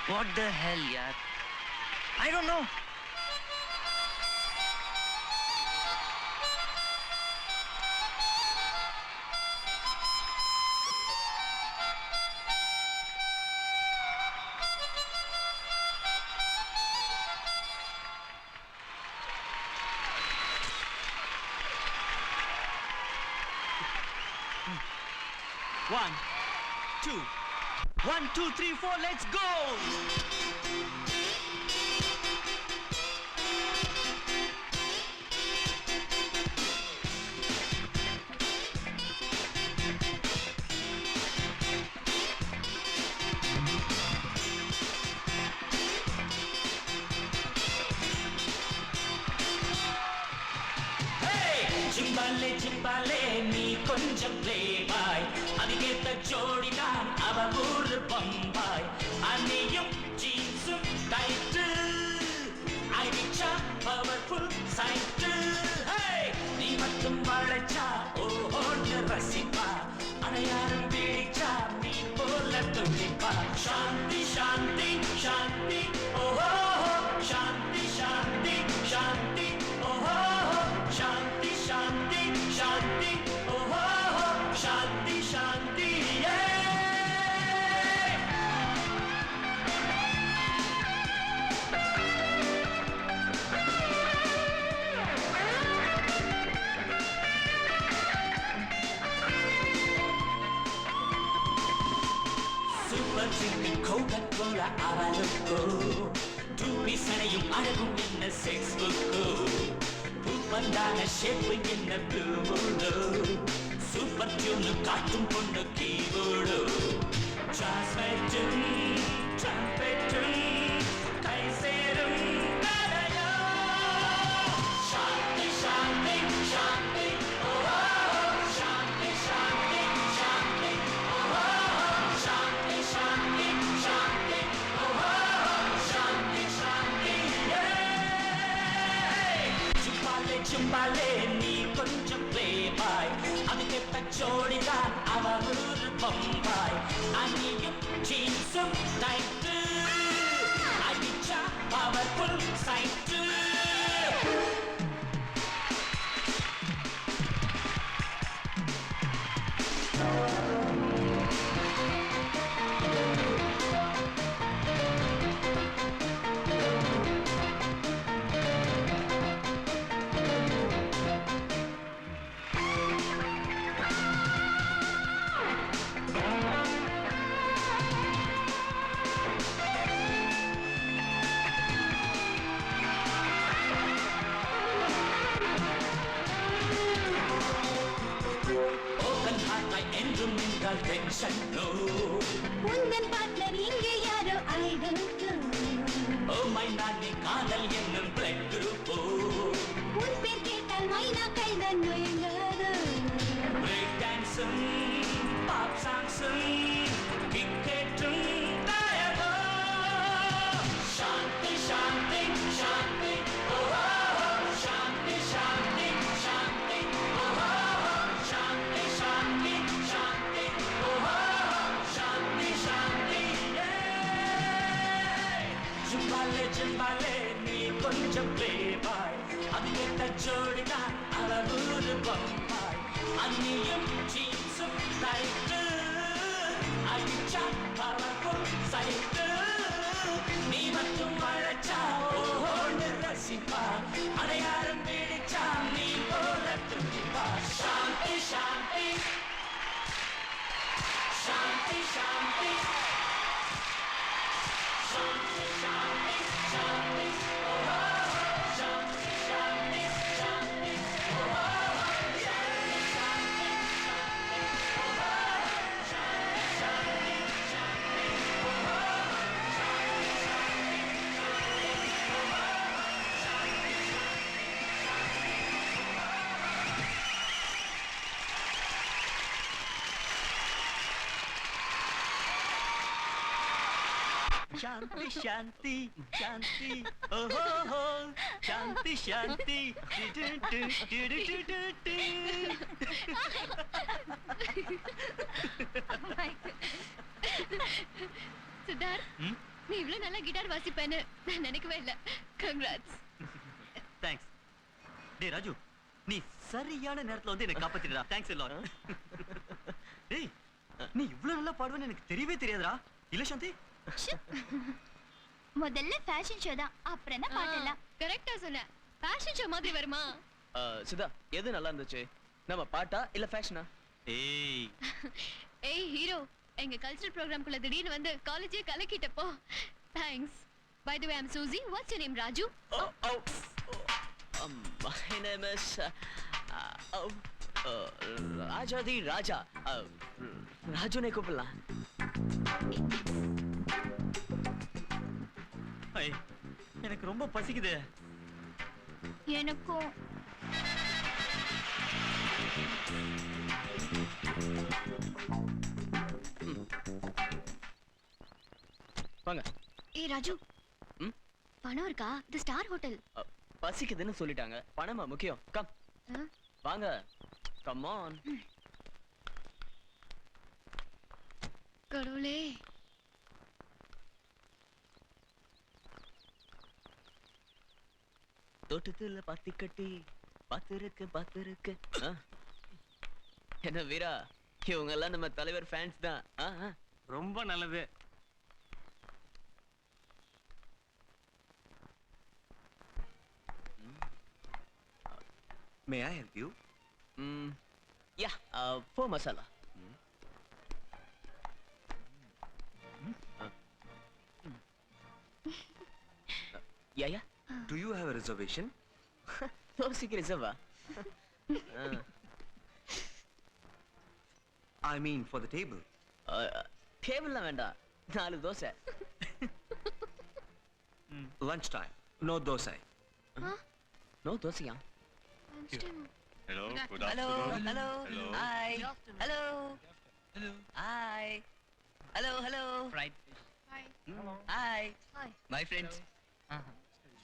What the hell, yaar? I don't know. One, two. 1, 2, 3, 4, let's go! Jimbale, jimbale, நீ கொஞ்சம் playboy. அதிகேத்த ஜோடிதான் அவ ஊரு பம்பாய். அணியும் ஜீன்ஸும் tight, அடிச்சா பவர்ஃபுல் சைட்டு. நீ மட்டும் வளைச்சா ஓஹோன்னு ரசிப்பா, அடையாளம் பிடிச்சா நீ போல துடிப்பா. சாந்தி சாந்தி சாந்தி ஓஹோ, சாந்தி சாந்தி சாந்தி ஓஹோ, சாந்தி சாந்தி சாந்தி ஓஹோ, சாந்தி சாந்தி சூப்பர் ட்ரிங்க் கோகா-கோலா அவளுக்கோ, டூபி சனையும் அழகும் என்ன செக்ஸ் புக்கோ, பூப்பந்தான ஷேப்பு என்ன ப்ளூ மூடோ, சூப்பர் டியூனு காட்டும் பொண்ணு கீபோர்டோ, டிரான்ஸ்லைட்டும் ட்ரம்பெட்டும் கை சேரும் கதையோ. சாந்தி சாந்தி சாந்தி ஓஹோ, சாந்தி சாந்தி சாந்தி ஓஹோ, சாந்தி சாந்தி சாந்தி ஓஹோ, சாந்தி சாந்தி ஜும்பாலே ஜும்பாலே நீ கொஞ்சம் playboy. அதுக்கேத்த ஜோடிதான் அவ ஊரு பம்பாய். அணியும் ஜீன்ஸும் டைட்டு, அடிச்சா பவர்ஃபுல் சைட்டு. என்றும் நின்றால் டென்ஷன் நோ. உந்தன் பார்ட்னர் இங்கே யாரோ காதல் என்னும் பிளட் குரூப் உன் பேர் கேட்டால் மைனாக்கள் தான் நுழைங்காது பிரேக் டான்ஸும் பாப் சாங்ஸும் கிக்கேற்றும் தாயகோ சாந்தி சாந்தி சாந்தி ஓஹோ சாந்தி சாந்தி சாந்தி ஓஹோ சாந்தி சாந்தி சாந்தி ஓஹோ சாந்தி சாந்தி ஜும்பாலே ஜும்பாலே நீ கொஞ்சம் ப்ளே பாய் அது கேட்ட ஜோடிதான் அளவூரு பம்பாய் அன்னியும் ஜீன்ஸும் டைட்டு அடிச்சா பறக்கும் சைட்டு நீ மட்டும் அழைச்சா ஓஹோன்னு ரசிப்பா அடையாளம் பிடிச்சா நீ போல துடிப்பா சாந்தி சாந்தி சாந்தி சாந்தி சாந்தி சாந்தி சாந்தி ஓஹோ சாந்தி சாந்தி சாந்தி ஓஹோ சாந்தி சாந்தி சாந்தி ஓஹோ சாந்தி சாந்தி சாந்தி ஓஹோ சாந்தி சாந்தி சாந்தி ஓஹோ சாந்தி शांति शांति शांति ओहो शांति शांति சித்தார்த் நீ இவ்வளவு நல்லா கிட்டார் வாசிப்பேன்னு நான் நினைக்கவே இல்ல. கங்க்ராட்ஸ். தேங்க்ஸ். டேய் ராஜு நீ சரியான நேரத்துல வந்து என்ன காப்பாத்திட்டடா. தேங்க்ஸ் எல்லாம். டேய் நீ இவ்வளவு நல்லா பாடுவேன்னு எனக்கு தெரியவே தெரியாதுடா. இல்ல சாந்தி? முதல்ல ஃபேஷன் ஷோ தான், அப்புறம் தான் பாட்டெல்லாம். கரெக்ட்டா சொன்ன. ஃபேஷன் ஷோ மாதிரி வருமா? சுதா எது நல்லா இருந்துச்சு, நம்ம பாட்டா இல்ல ஃபேஷனா? ஏய் ஏய் ஹீரோ, எங்க கல்ச்சரல் ப்ரோக்ராம்க்குள்ள திடீர்னு வந்து காலேஜே கலக்கிட்டப்போ thanks. By the way, I'm Suzy. What's your name, Raju? My name is ராஜாதி ராஜா. ராஜுனை கூப்பிடலாம். எனக்கு ரொம்ப பசிக்குது. எனக்கும். வாங்க. ஏய் ராஜு, பணம் இருக்கா? இது ஸ்டார் ஹோட்டல். பசிக்குதுன்னு சொல்லிட்டாங்க, பணமா முக்கியம்? கம் வாங்க, கம் ஆன். கடவுளே, தோட்டத்துல பாத்தி கட்டி பாத்துருக்கு. என்ன வீரா, இவங்க எல்லாம் நம்ம தலைவர் ஃபேன்ஸ் தான். ரொம்ப நல்லது. May I help you? Yeah, 4 masala. Yeah. Do you have a reservation? தோசைக்கு ரிசர்வா? I mean for the table. டேபிள்லாம் வேண்டாம், 4 dosa. Lunchtime. No dosai. No dosaiயா? Hello, good Hello, afternoon. hello, hi, hello, hi, hello, Fried hi, hi, my friends.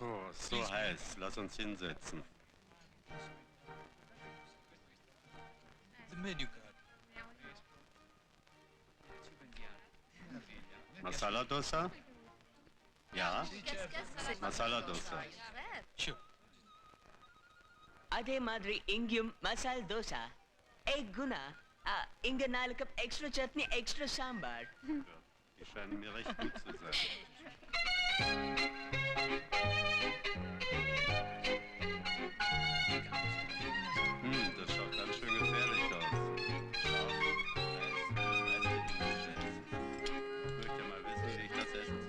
Oh, so heiß. Lass uns hinsetzen. The menu card. Masala dosa? Ja? Masala dosa. Sure. அதே மாதிரி இங்கேயும் மசால் தோசை. ஏய் குணா, இங்க 4 cup extra chutney, extra sambar. Die scheinen mir recht gut zu sein. Das schaut ganz schön gefährlich aus. Scharf, heiß, ich möchte mal wissen, wie ich das essen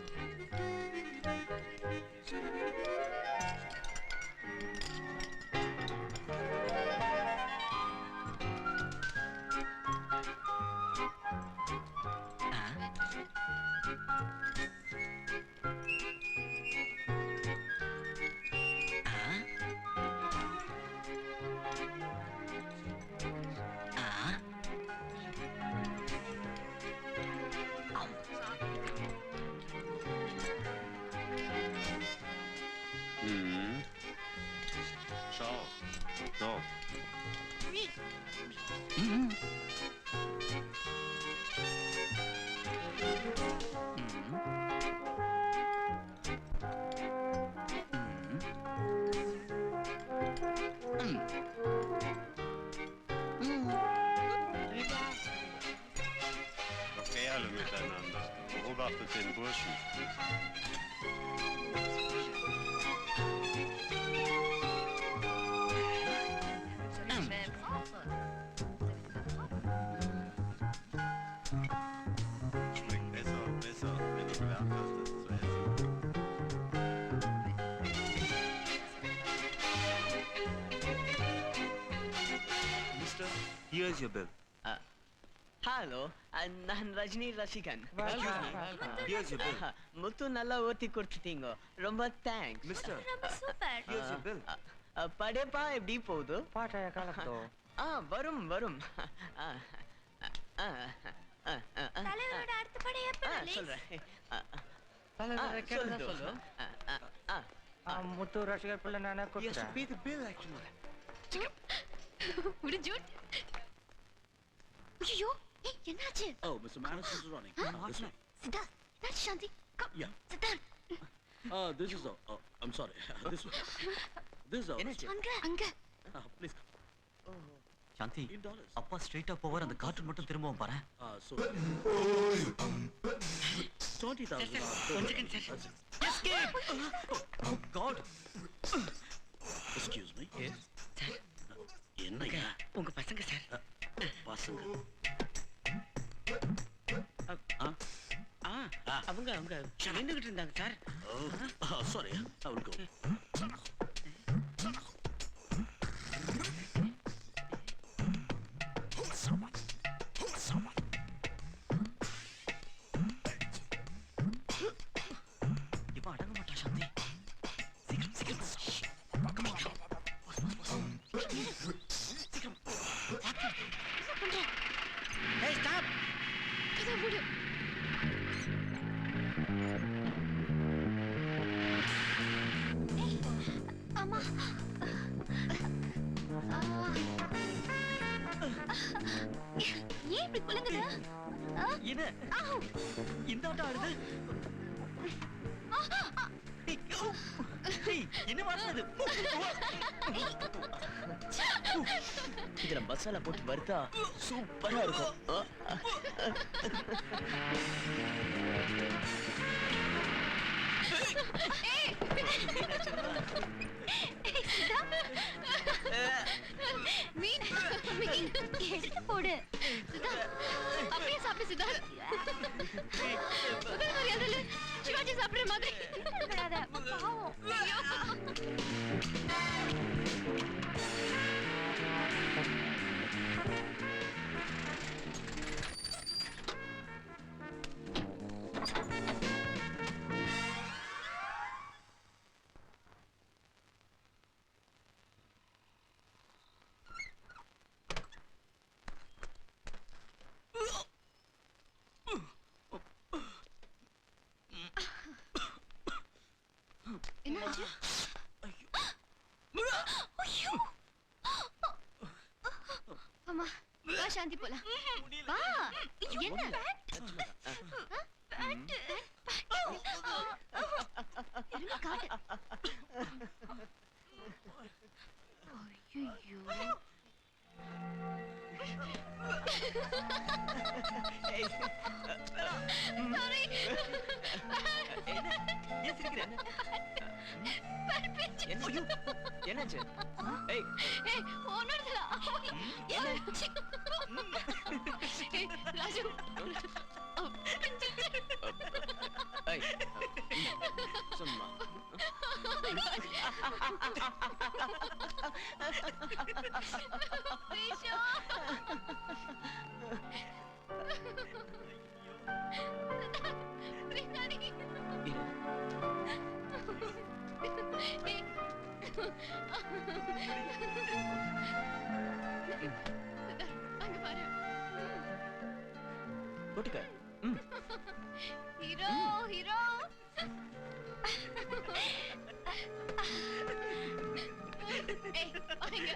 betrachtet den Burschen. Schmeckt besser und besser, wenn du gelernt hast, es zu essen. Mister, here's your bill. Hello நான் ரஜினி ரசிகன் Here's your bill. முத்து நல்லா ஊத்தி கொடுத்துட்டீங்க ரொம்ப thanks Mister, super here's your bill. படைப்பா எப்படி போகுது பாட்டாய காலத்தோ வரும் வரும் தலைவரோட அடுத்த படம் எப்ப release? சொல்றேன் தலைவரை கேட்டதா சொல்லு. சொல்லு முத்து ரசிகர் பிள்ளை நானே He has to கூப்பிட்டேன் pay the bill actually. ஒரு ஜூட் ஐயோ ஏய் என்னாச்சு Oh, Mr. Manis is running. This way. Siddharth என்னாச்சு Shanthi come Yeah. Siddharth This is I'm sorry. This way. This is அங்க please. சாந்தி $8. அப்பா ஸ்ட்ரைட்டா போவார் அந்த கார்ட்டூன் மட்டும் திரும்பவும் பாரு So $20,000. Oh God. Excuse me. Yes. என்னையா உங்க பசங்க சார் பசங்க அவங்க நின்றுகிட்டு இருந்தாங்க sir sorry I will go. இப்ப அடங்க மாட்டா சாந்தி சீக்கிரம் சீக்கிரம் ஏய் ஸ்டாப் கதை மூடு ஏய் அம்மா ஏன் இப்படி குலுங்குது என்ன இந்த ஆட்டம் ஆடுது என்ன வாசனை இதுல மசாலா போட்டு வறுத்தா சூப்பரா இருக்கும் மீன் மீன் எடுத்து போடு சித்தார்த் அப்படியே சாப்பிடு சித்தார்த் முதல் மரியாதையில சிவாஜி சாப்பிடுற மாதிரி பாவம் என்னாச்சு ஐயோ அம்மா வா சாந்தி போலாம் வா என்ன இருங்க காட்டு ஐயோ சாரி ஏன் சிரிக்கிறேன் என்னாச்சு ஏய் ஏய் ஒண்ணுடல ஏய் ராஜு ஏய் சும்மா விஷா பிரியாணி ஏய் அங்க பாரு போட்டுக்க ஹீரோ ஹீரோ ஏய் வாங்க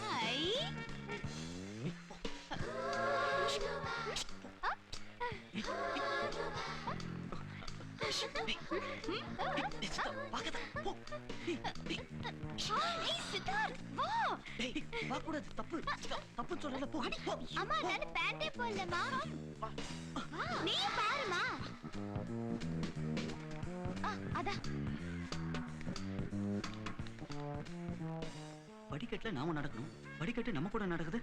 ஹாய் சித்தார்த் வா வா கூடாது தப்பு தப்பு சொல்லல போ அம்மா நான் பேண்டே போடலமா நீ பாருமா அத படிக்கட்டுல நாம நடக்கணும் படிக்கட்டு நம்ம கூட நடக்குது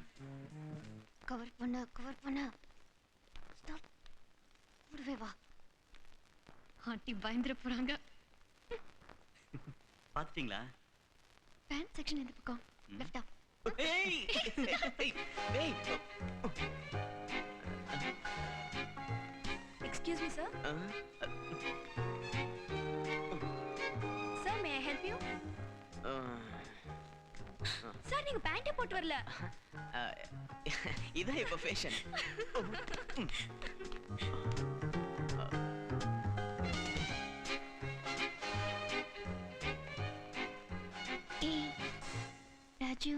கவர் பண்ண ஸ்டாப் கூடவே வா ஆண்டி பயந்துற போறாங்க பாத்துட்டீங்களா பேண்ட் செக்ஷன் இந்த பக்கம் லெஃப்ட் ஆஃப் ஏய் ஏய் Excuse me, sir. Sir, may I help you? Sir, நீங்க பேண்ட் போட்டு வரல. இதான் இப்ப ஃபேஷன். ஏய் Raju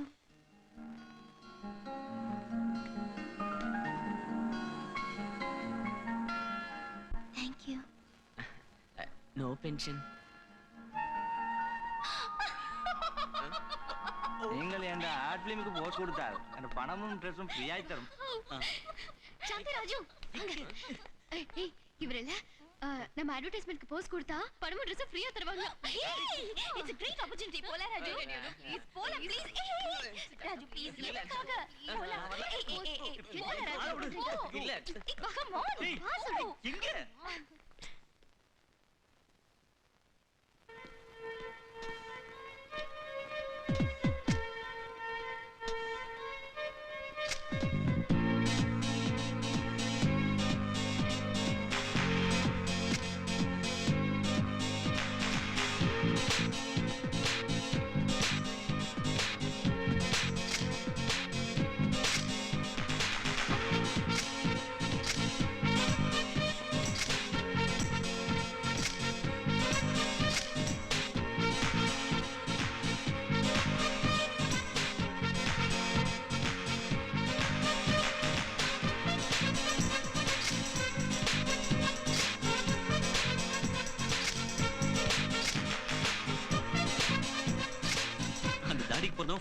Thank you. No pension. നിങ്ങൾ എന്റെ ആർട്ട് ഫിലിമുക്ക് പോസ്റ്റ് കൊടുത്താൽ എന്റെ പണമും ഡ്രസ്സും ഫ്രീ ആയി തരും சாந்தி ராஜு ஏய் இவரல்ல நம்ம அட்வர்டைஸ்மென்ட்க்கு போஸ்ட் கொடுத்தா பணமும் Dress ஃப்ரீயா தருவாங்க. இட்ஸ் a great opportunity போல ராஜு. ப்ளீஸ் போல ப்ளீஸ். ராஜு ப்ளீஸ் எனக்காக போல. போல ராஜு. இல்ல. Come on. எங்க?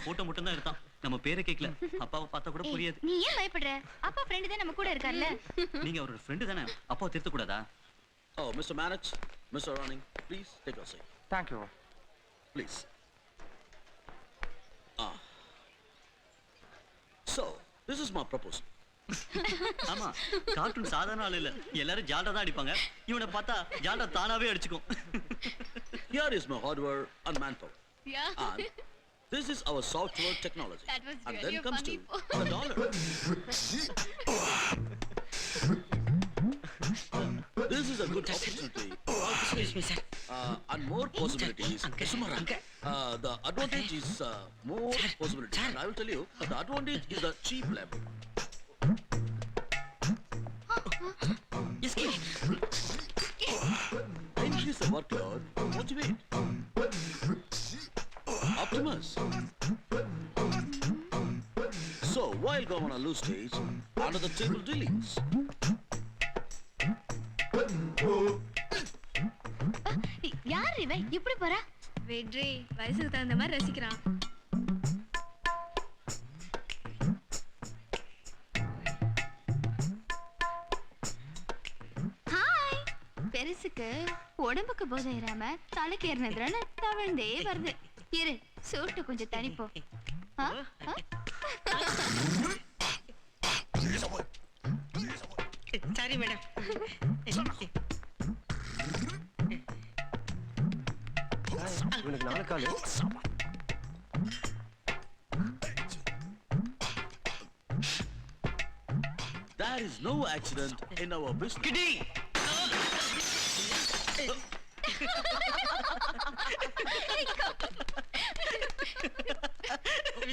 போட்டோ மட்டும் தான் எடுத்தான். நம்ம பேரை கேட்கல. அப்பாவை பார்த்தா கூட புரியாது. நீ ஏன் பயப்படுற? அப்பா ஃப்ரெண்ட் தான் நம்ம கூட இருக்கார்ல. நீங்க அவரோட ஃப்ரெண்ட் தானே? அப்பாவை திருத்த கூடாதா? Oh, Mr. Manage, Mr. Running, please take your seat. Thank you. Please. So, this is my proposal. ஆமா, கார்ட்டூன் சாதாரண ஆள் இல்ல. எல்லாரும் ஜால்ரா தான் அடிப்பாங்க. இவனை பார்த்தா ஜால்ரா தானாவே அடிச்சுக்கும். Here is my hardware and manpower. Yeah. And this is our software technology. That was and really then comes funny. to the dollar. This is a good opportunity. Excuse me, sir. And more possibilities. The advantage is more possibilities. And I will tell you, the advantage is the cheap level. Increase the workload. Motivate. Optimus. So, while going on a loose stage, under the table dealings. யார் இவன் இப்படி போறா? வெட்ரி வயசுக்கு தகுந்த மாதிரி ரசிக்கிறான். Hi. பெருசுக்கு உடம்புக்கு போதை ஏறாம தலைக்கு ஏறினதுனால தவழ்ந்தே வருது. இரு சூட்டு கொஞ்சம் தனிப்போ. Sorry madam. இவனுக்கு 4 கால். There is no accident in our business. Kitty!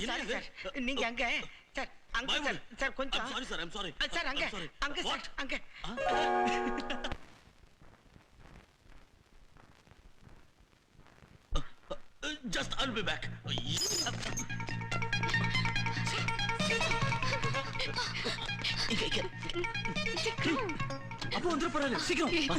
Sorry sir. நீங்க அங்க சார் அங்க சார் சார் கொஞ்சம். I'm sorry sir, I'm sorry. Sir அங்க I'm sorry. அங்க சார் அங்க. Just I'll be back. அப்போ வந்துட போறாரு சீக்கிரம் வா.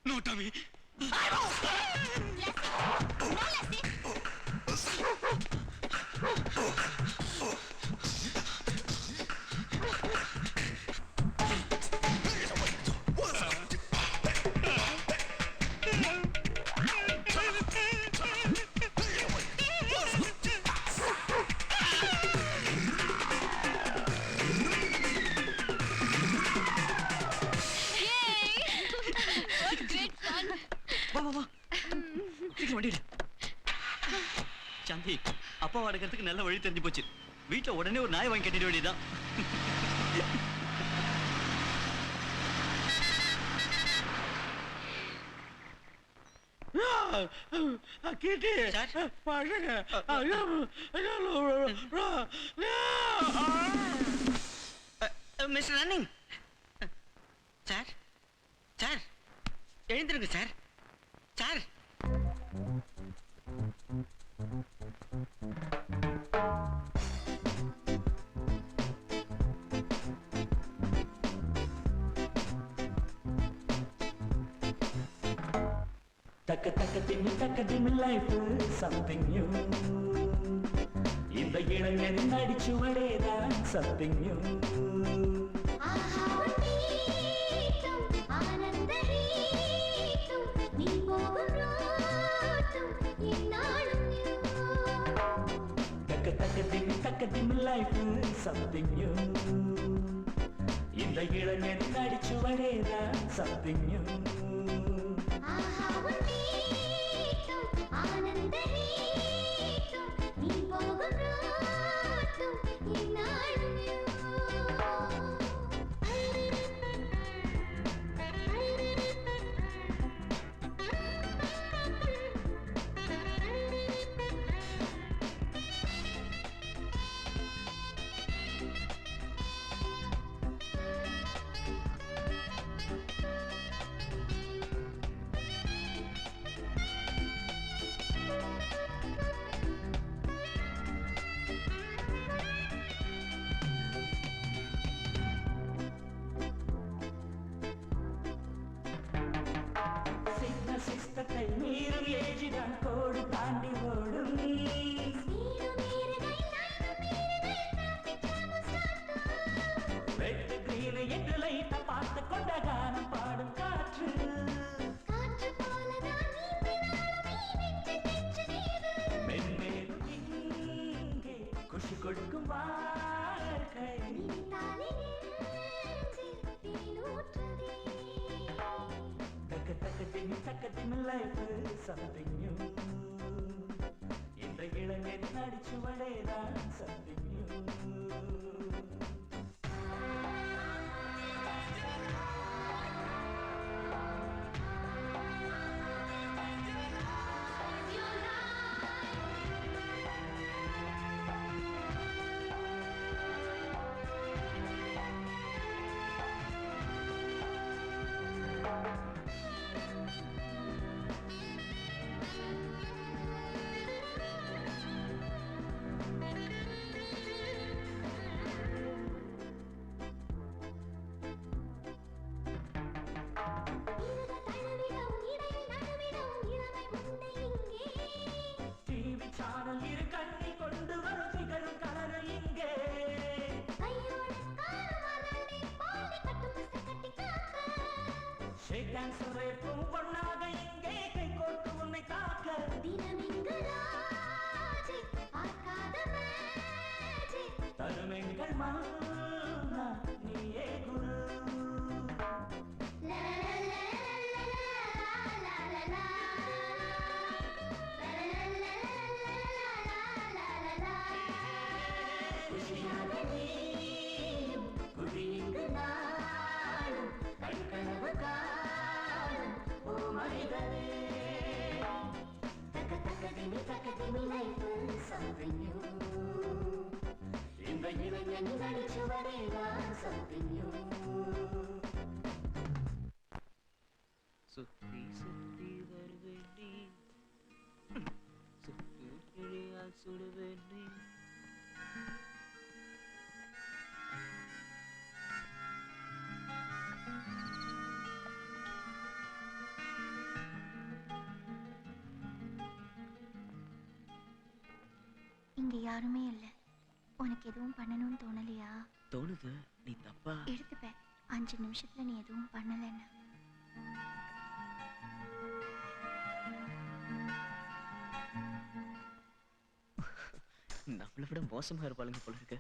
No, Tommy. வா வா வா சீக்கிரம் வண்டியில. சாந்தி அப்பா அடக்கிறதுக்கு நல்ல வழி தெரிஞ்சு போச்சு. வீட்டுல உடனே ஒரு நாய் வாங்கி கட்டிட வேண்டியதுதான். கீட்டி பழங்க மிஸ்டர் ரன்னிங் சார் சார் எழுந்திருங்க sir sir Taka dimmi life something new. இந்த இளைஞரின் அடிச்சுவடேதான் something new. Taka dimmi life something new. இந்த இளைஞரின் அடிச்சுவடேதான் something new. சிஸ்டத்தை மீறும் ஏஜிதான் கோடு தாண்டி ஓடும். வெட்டு கிரீனு என்று லைட்டா பார்த்து கொண்ட கானம் பாடும் காற்று. மென்மேலும் இங்கே குஷி கொடுக்கும் வாழ்க்கை. Taka dimmi life something new. இந்த இளைஞரின் அடிச்சுவடேதான் something new. டான்ஸ் ரேப்பும் பொண்ணாக இங்கே கை கோர்த்து உன்னை தாக்க தினமே எங்கள் மன்னா நீயே குரு. குடியிங்கு நாளும் கண்கனவு காணும் ஓ மனிதனே. தக்கதிமி life is something new. இந்த இளைஞனின் அடிச்சுவடேதான் something new. சுத்தி சுத்தி வருவேண்டி சுத்தி கிழியால் சுடுவேண்டி. இங்க யாருமே இல்ல. உனக்கு எதுவும் பண்ணணும்னு தோணலையா? தோணுது. நீ தப்பா எடுத்துப்பேன். 5 நிமிஷத்துல நீ எதுவும் பண்ணலன்னா. நம்மளை விட மோசமா இருப்பாளுங்க போல இருக்கு.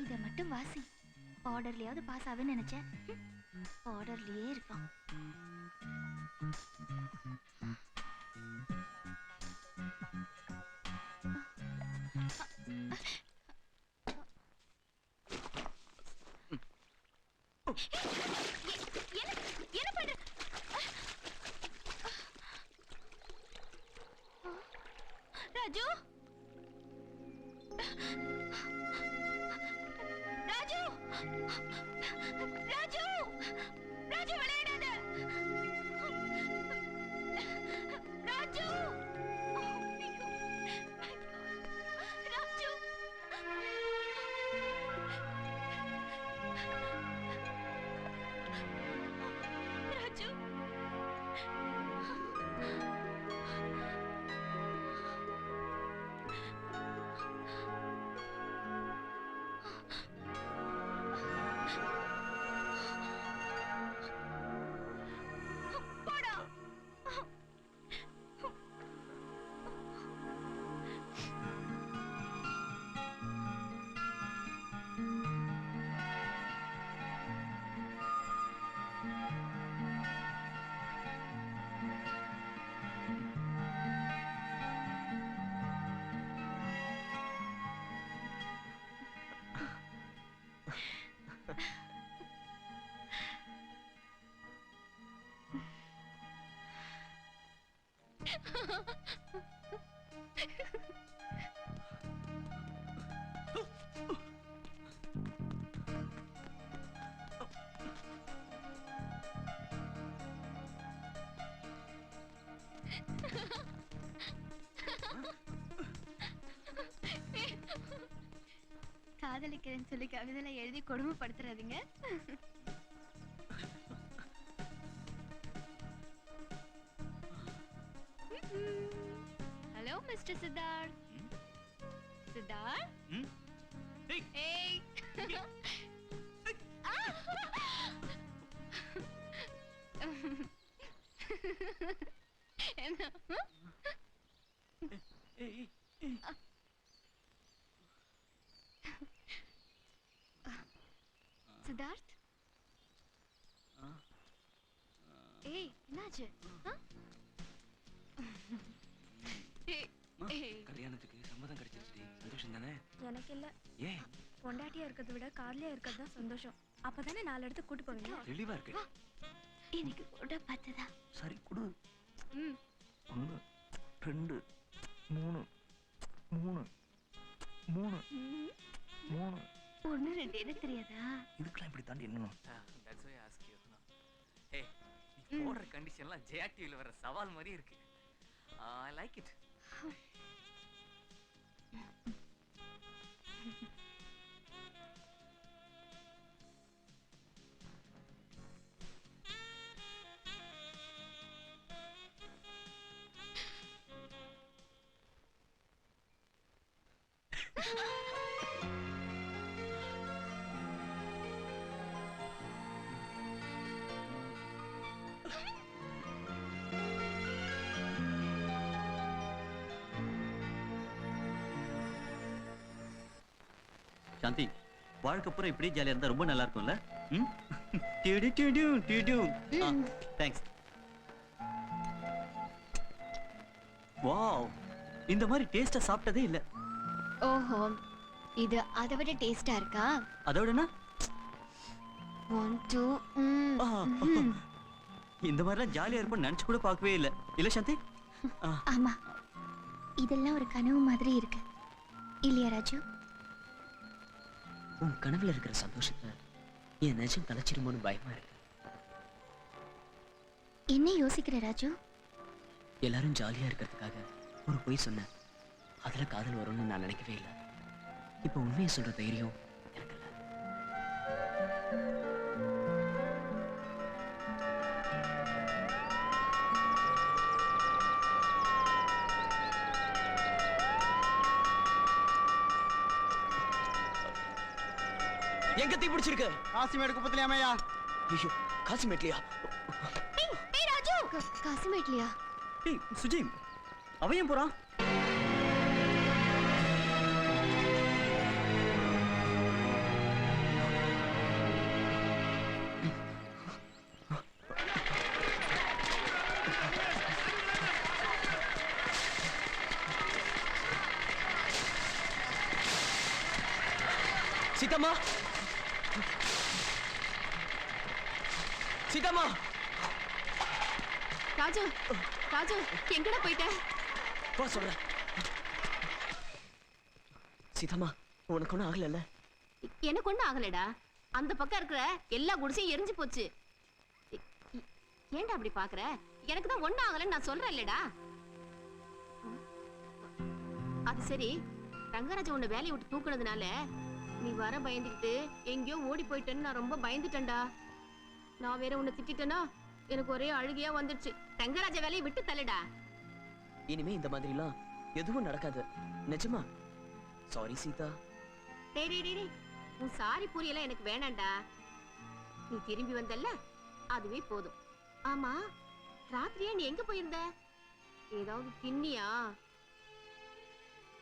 இத மட்டும் வாசி. ஆர்டர்லயாவது பாஸ் ஆவேன்னு நினைச்சேன். ஆர்டர்லயே இருக்கான். என்ன பண்ற? ராஜு ராஜு ராஜு ராஜு விளையாடாத. ராஜு ராஜு ராஜு போடா. காதலிக்கிறேன்னு சொல்லி கவிதையில எழுதி கொடுமைப்படுத்துறாதீங்க. Hello mister Siddharth. சித்தார்த் ஏய் என்ன சித்தார்த்? ஏய் என்னாச்சு? கல்யாணத்துக்கு சம்மதம் கிடைச்சிருச்சு. சந்தோஷம் தானே? எனக்கு இல்ல. ஏன்? பொண்டாட்டியா இருக்கிறத விட கார்லயா இருக்கிறது தான் சந்தோஷம். அப்பதானே 4 இடத்துக்கு கூட்டு போவீங்க. தெளிவா இருக்கு. எனக்கு கூட பார்த்ததா? சரி குடு. 1 2 3 3 3 3 1 2 என்ன தெரியாதா? இதுக்கெல்லாம் இப்படி தாண்டி என்னணும்? That's why I ask you. Hey, நீ போடுற கண்டிஷன்லாம் JRTVல வர சவால் மாதிரி இருக்கு. I like it. சாந்தி வாழ்க்கை பூரா இப்படியே ஜாலியா இருந்தா ரொம்ப நல்லா இருக்கும்ல? ம்? டிடு டிடு டிடு. தேங்க்ஸ். வாவ், இந்த மாதிரி டேஸ்டா சாப்பிட்டதே இல்ல. ஓஹோ, இது அதை விட டேஸ்டா இருக்கா? அதோட என்ன? 1 2 இந்த மாதிரிலாம் ஜாலியா இருப்போம் நினைச்சு கூட பார்க்கவே இல்ல. இல்ல சாந்தி? ஆமா, இதெல்லாம் ஒரு கனவு மாதிரி இருக்கு இல்லையா ராஜு? உன் கனவுல இருக்கிற சந்தோஷத்தை என் நிஜம் கலைச்சிருமோன்னு பயமா இருக்கு. என்ன யோசிக்கிற ராஜு? எல்லாரும் ஜாலியா இருக்கிறதுக்காக ஒரு பொய் சொன்னேன். அதுல காதல் வரும்னு நான் நினைக்கவே இல்லை. இப்ப உண்மையை சொல்ற தைரியம் எனக்கு இல்ல. எங்க தீ பிடிச்சிருக்கு? காசிமேடு குப்பத்திலையாமையா? ஐயோ, காசிமேட்லையா? ஏய் ராஜு, காசிமேட்லையா? ஏய் சுஜி, அவன் ஏன் போறான்? சீதாம்மா, சீதாம்மா. ராஜு, ராஜு, எங்கடா போயிட்ட? போ சொல்ற. சீதாம்மா, உனக்கு ஒன்றும் ஆகல? எனக்கு ஒண்ணும் ஆகலடா. அந்த பக்கம் இருக்கிற எல்லா குடிசையும் எரிஞ்சு போச்சு. ஏன்டா அப்படி பாக்குற? எனக்கு தான் ஒண்ணும் ஆகலன்னு நான் சொல்றேன் இல்லடா. அது சரி, ரங்கராஜா உன்னை வேலையை விட்டு தூக்குனதுனால நீ வர பயந்துக்கிட்டு எங்கேயோ ஓடி போயிட்டேன்னு நான் ரொம்ப பயந்துட்டேன்டா. நான் வேற உன்னை திட்டேனா எனக்கு ஒரே அழுகையா வந்துடுச்சு. ரங்கராஜ வேலையை விட்டு தள்ளுடா. இனிமே இந்த மாதிரி எல்லாம் எதுவும் நடக்காது. நிஜமா. சாரி சீதா. டேய் டேய் டேய், உன் சாரி புரியல எனக்கு வேணாம்டா. நீ திரும்பி வந்தல்ல, அதுவே போதும். ஆமா, ராத்திரியே நீ எங்க போயிருந்த? ஏதாவது தின்னியா?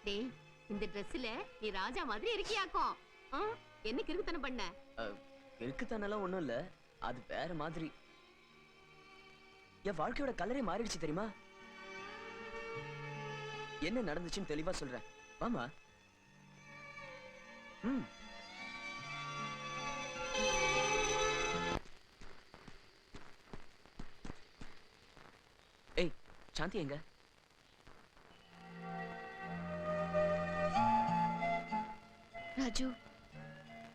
டேய், இந்த ட்ரெஸ்ல நீ ராஜா மாதிரி இருக்கியாக்கும். என்ன கிறுக்குத்தனம் பண்ண? இருக்குத்தானெல்லாம் ஒண்ணும் இல்ல, அது வேற மாதிரி. என் வாழ்க்கையோட கலரே மாறிடுச்சு தெரியுமா? என்ன நடந்துச்சுன்னு தெளிவா சொல்றேன். வாமா. ஏய், சாந்தி எங்க? ராஜு,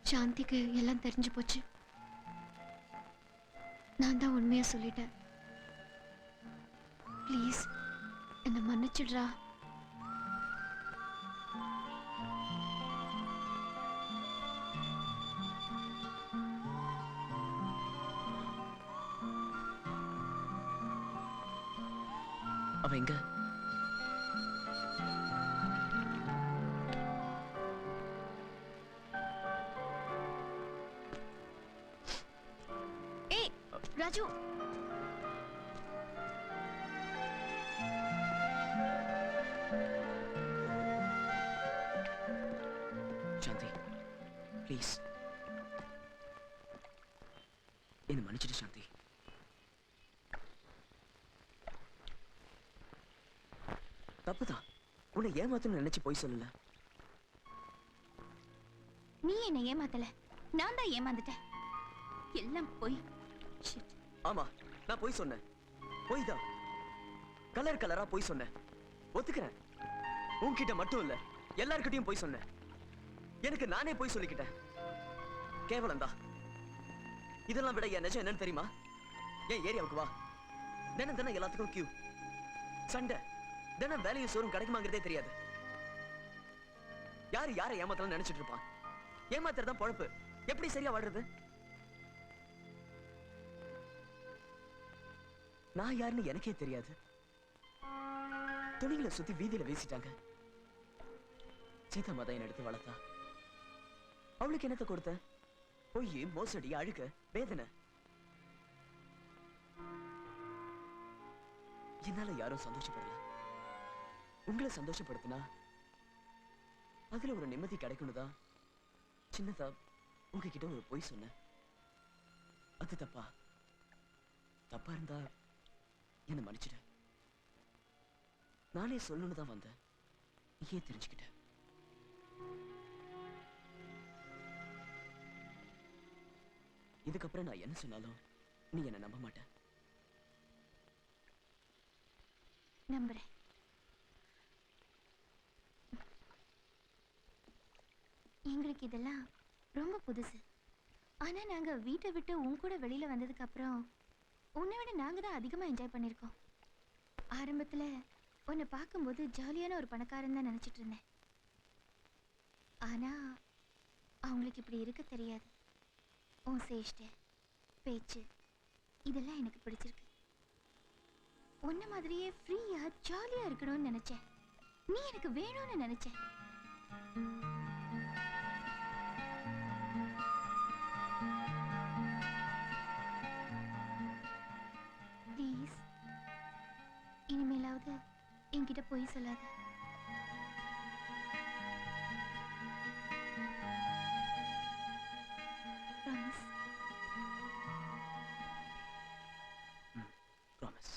சாந்திக்கு எல்லாம் தெரிஞ்சு போச்சு. நான் தான் உண்மையா சொல்லிட்டேன். ப்ளீஸ் என்ன மன்னிச்சிடுறா. அவ எங்க? ஏய் ராஜு, சாந்தி ப்ளீஸ் என்ன மன்னிச்சிடு சாந்தி. தப்புதான், உன்னை ஏமாத்தணும்னு நினைச்சு போய் சொல்லல. நீ என்ன ஏமாத்தல, நான் தான் ஏமாந்துட்டேன். எல்லாம் போய். ஆமா, நான் போய் சொன்னேன். போய் தான் கலர் கலரா போய் சொன்னேன். ஒத்துக்கிறேன். உன்கிட்ட மட்டும் இல்ல, எல்லார்கிட்டயும் போய் சொன்னேன். எனக்கு நானே போய் சொல்லிக்கிட்டேன். கேவலம் தான். இதெல்லாம் விட என் நிஜம் என்னன்னு தெரியுமா? என் ஏரியாவுக்கு வா. தினம் தினம் எல்லாத்துக்கும் கியூ, சண்டை, தினம் வேலையும் சோறும் கிடைக்குமாங்கிறதே தெரியாது. யாரு யாரை ஏமாத்தலாம் நினைச்சிட்டு இருப்பான். ஏமாத்துறதான் பொழப்பு. எப்படி சரியா வாடுறது? நான் யாருன்னு எனக்கே தெரியாது. துணிகளை சுத்தி வீதியில வீசிட்டாங்க. சீதா மதையன் எடுத்து வளர்த்தா. அவளுக்கு என்னத்தை கொடுத்த? பொய், மோசடி, அழுக, வேதனை. என்னால யாரும் சந்தோஷப்படல. உங்களை சந்தோஷப்படுத்தினா அதுல ஒரு நிம்மதி கிடைக்கணும்தான் சின்னதா உங்ககிட்ட ஒரு பொய் சொன்னேன். அது தப்பா இருந்தா என்ன மன்னிச்சிடு. நானே சொல்லணும்னு தான் வந்தேன். நீயே தெரிஞ்சுக்கிட்ட. இதுக்கப்புறம் நான் என்ன சொன்னாலும் நீ என்ன நம்ப மாட்ட. நம்புறேன். எங்களுக்கு இதெல்லாம் ரொம்ப புதுசு. ஆனா நாங்க வீட்டை விட்டு உன் கூட வெளியில வந்ததுக்கு அப்புறம் உன்னை விட நாங்க தான் அதிகமா என்ஜாய் பண்ணிருக்கோம். ஆரம்பத்துல உன்னை பார்க்கும்போது ஜாலியான ஒரு பணக்காரன் தான் நினைச்சிட்டு இருந்தேன். ஆனா அவங்களுக்கு இப்படி இருக்க தெரியாது. உன் சேஷ்டை, பேச்சு இதெல்லாம் எனக்கு பிடிச்சிருக்கு. உன்ன மாதிரியே ஃப்ரீயா ஜாலியா இருக்கணும்னு நினைச்சேன். நீ எனக்கு வேணும்னு நினைச்சேன். ப்ளீஸ் இனிமேலாவது என்கிட்ட போய் சொல்லாத. ப்ராமிஸ். ப்ராமிஸ்.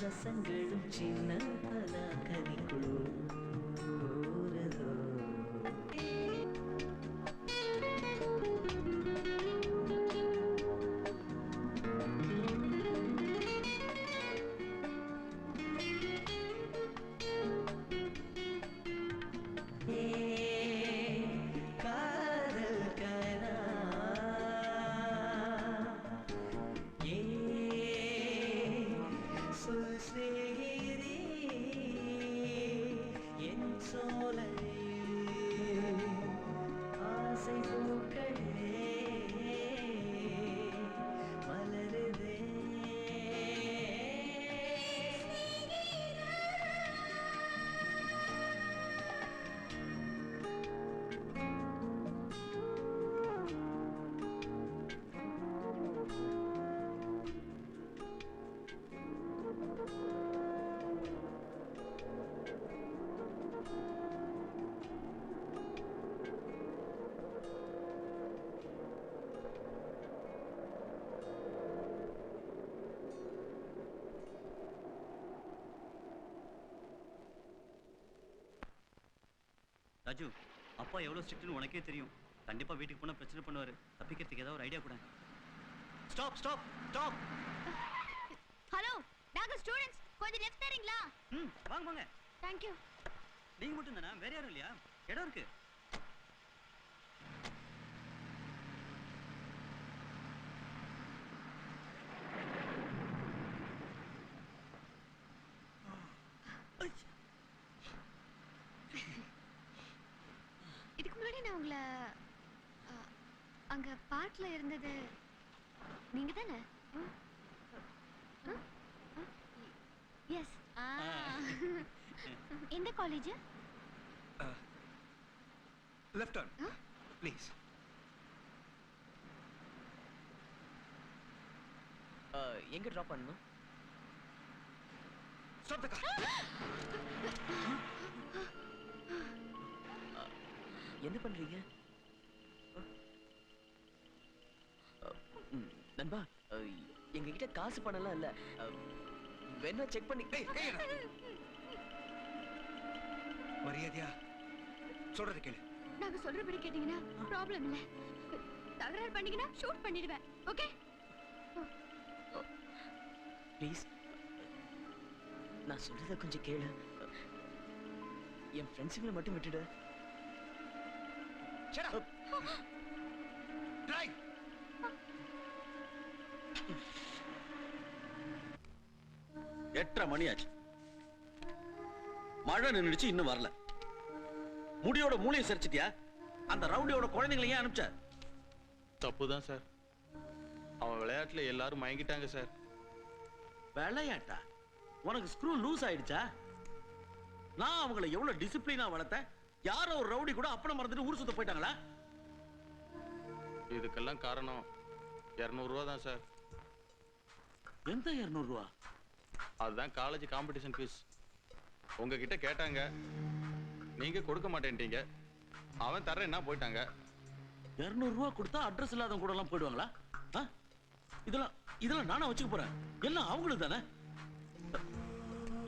ரசங்களும் சின்ன பலாக்கனிக்குள் ஊறுதோ. ராஜு, அப்பா எவ்வளவு ஸ்ட்ரிக்ட்னு உனக்கே தெரியும். கண்டிப்பா வீட்டுக்கு போனா பிரச்சனை பண்ணுவாரு. தப்பிக்கிறதுக்கு ஏதாவது ஒரு ஐடியா கூட. Stop stop stop. ஹலோ, நாங்க ஸ்டூடண்ட்ஸ். கொஞ்சம் லெஃப்ட் தரீங்களா? வாங்க வாங்க. Thank you. நீங்க மட்டும் தானா? வேற யாரும் இல்லையா? இடம் இருக்கு. இதுக்கு முன்னாடி நான் உங்களை அங்க பார்க்ல இருந்தது நீங்க தானே? எஸ். எந்த காலேஜ்? Left turn please. எங்க டிராப் பண்ணணும்? Stop the car. என்ன பண்றீங்க? நண்பா, எங்க கிட்ட காசு பணம்லாம் இல்ல. வேணா செக் பண்ணி. மரியாதையா சொல்றது கேளு. நாங்க சொல்றபடி கேட்டீங்கன்னா ப்ராப்ளம் இல்ல. தகராறு பண்ணீங்கன்னா ஷூட் பண்ணிடுவேன். ஓகே? ப்ளீஸ், நான் சொல்றத கொஞ்சம் கேளு. என் ஃப்ரெண்ட்ஸுங்களை மட்டும் விட்டுடு. Shut up. Drive. எட்டரை மணி ஆச்சு. மழை நின்னுடுச்சு, இன்னும் வரல. முடியோட மூளையை சரிச்சிட்டியா? அந்த ரவுடியோட குழந்தைங்களை ஏன் அனுப்பிச்ச? தப்புதான் சார். அவன் விளையாட்டுல எல்லாரும் மயங்கிட்டாங்க சார். விளையாட்டா? உனக்கு ஸ்க்ரூ லூஸ் ஆயிடுச்சா? நான் அவங்களை எவ்வளவு டிசிப்ளினா வளர்த்தேன். யாரோ ஒரு ரவுடி கூட அப்பனை மறந்துட்டு ஊர் சுத்த போயிட்டாங்களா? இதுக்கெல்லாம் காரணம் 200 ரூபா தான் சார். எந்த 200 ரூபா? அதுதான் காலேஜ் காம்படிஷன் ஃபீஸ். உங்ககிட்ட கேட்டாங்க, நீங்க கொடுக்க மாட்டேன்ட்டீங்க. அவன் தரேன்னா போயிட்டாங்க. 200 ரூபா கொடுத்தா அட்ரஸ் இல்லாதவங்க கூட எல்லாம் போயிடுவாங்களா? இதெல்லாம் நானா வச்சுக்க போறேன்? எல்லாம் அவங்களுக்கு தானே.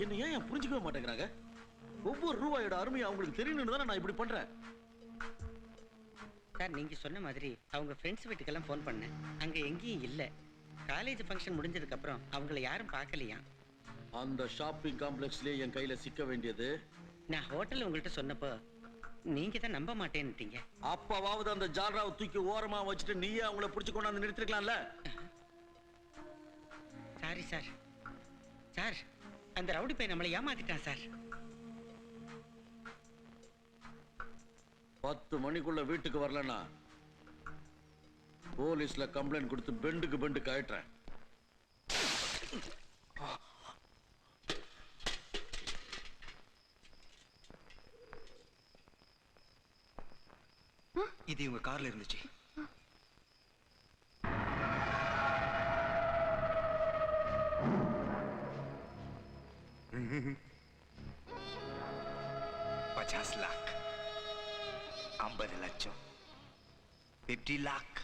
என்ன ஏன் புரிஞ்சுக்கவே மாட்டேங்கிறாங்க? ஒவ்வொரு ரூபாயோட அருமை அவங்களுக்கு தெரியணும்னு தானே நான் இப்படி பண்றேன். சார், நீங்க சொன்ன மாதிரி அவங்க ஃப்ரெண்ட்ஸ் வீட்டுக்கெல்லாம் ஃபோன் பண்ணேன். அங்க எங்கேயும் இல்ல. காலேஜ் ஃபங்க்ஷன் முடிஞ்சதுக்கு அப்புறம் அவங்கள யாரும் பார்க்கலையா. அந்த ஷாப்பிங் காம்ப்ளெக்ஸ்லயே என் கையில சிக்க வேண்டியது. நான் ஹோட்டல்ல உங்கள்கிட்ட சொன்னப்போ நீங்க தான் நம்ப மாட்டேன்னுட்டீங்க. அப்பவாவது அந்த ஜால்ராவை தூக்கி ஓரமா வச்சுட்டு நீயே அவங்கள பிடிச்சு கொண்டாந்து நிறுத்திருக்கலாம்ல. Sorry sir. சார், அந்த ரவுடி பையன் நம்மளை ஏமாத்திட்டான் சார். 10 மணிக்குள்ள வீட்டுக்கு வரலன்னா போலீஸ்ல கம்ப்ளைண்ட் கொடுத்து பெண்டுக்கு பெண்டு காட்டுறேன். இது உங்க கார்ல இருந்துச்சு. $50 लाख, 50 லட்சம், 50 lakh.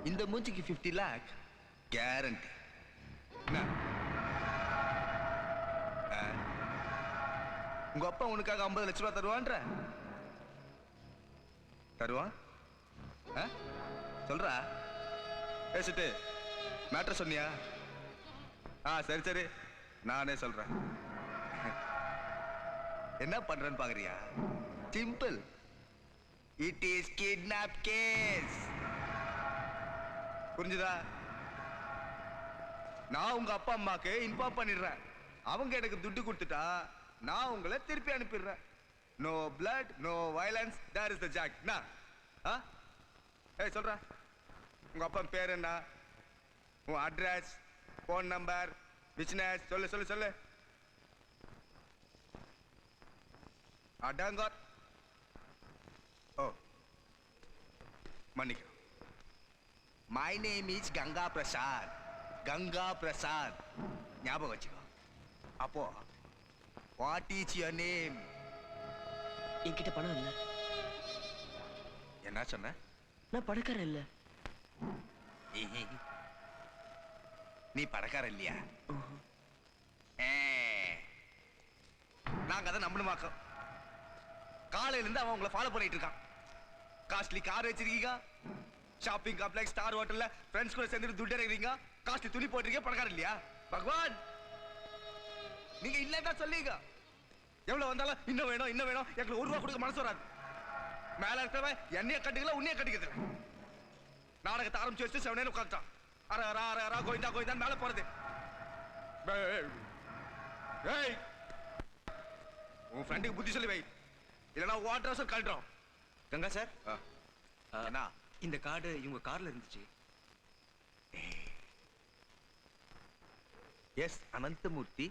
இந்த மூஞ்சிக்கு 50 lakh கேரண்டி. உங்க அப்பா உனக்காக 50 லட்ச ரூபா தருவான்ற? தருவான்? சொல்றா. பேசிட்டு மேட்டர் சொன்னியா? சரி சரி, நானே சொல்றேன். என்ன பண்றேன்னு பாக்குறியா? Simple. It is kidnap case. புரிஞ்சுதா? நான் உங்க அப்பா அம்மாக்கு இன்ஃபார்ம் பண்ணிடுறேன். அவங்க எனக்கு துட்டு கொடுத்துட்டா நான் உங்களை திருப்பி அனுப்பிடுறேன். No blood, no violence, there is the jack. ஏய் சொல்ற, உங்க அப்பா பேர் என்ன? உன் அட்ரஸ், போன் நம்பர், பிசினஸ் சொல்லு சொல்லு சொல்லு. அடங்கா. ஓ, மன்னிக்க. My name is Ganga Prasad. Ganga Prasad ஞாபகம் வச்சுக்கோ. அப்போ வாட் இஸ் யுவர் நேம்? என்கிட்ட பணம் இல்ல. என்ன சொன்ன? நான் பணக்காரன் இல்ல. நீ பணக்காரன் இல்லையா? நாங்க அதை நம்பணுமாக்கோம். காலையில இருந்து அவன் உங்களை ஃபாலோ பண்ணிட்டு இருக்கான். காஸ்ட்லி கார் வச்சிருக்கீங்க, ஷாப்பிங் காம்ப்ளெக்ஸ், ஸ்டார் ஹோட்டல்ல ஃப்ரெண்ட்ஸ் கூட சேர்ந்து துட்டு எடுக்கிறீங்க, காஸ்ட்லி துணி போட்டுருக்கீங்க, பணக்காரர் இல்லையா? பகவான் நீங்க இல்லன்னா சொல்லுங்க. எவ்வளவு வந்தாலும் இன்னும் வேணும் இன்னும் வேணும், எங்களுக்கு ஒரு ரூபா கொடுக்க மனசு வராது. மேல இருக்கிறவன் என்னைய கட்டிக்கல உன்னைய கட்டிக்கிறது. நாடகத்தை ஆரம்பிச்சு வச்சு செவனேன்னு உட்காந்துட்டான். அர அரா அர அரா கோயிந்தா கோயிந்தான் மேல போறது. ஏய் உன் ஃப்ரெண்டுக்கு புத்தி சொல்லி வை, இல்லைன்னா வாட்டர் கழட்டுறோம். கங்கா சார், அண்ணா இந்த கார்டு இவங்க கார்ல இருந்துச்சு. Yes Ananthamoorthy,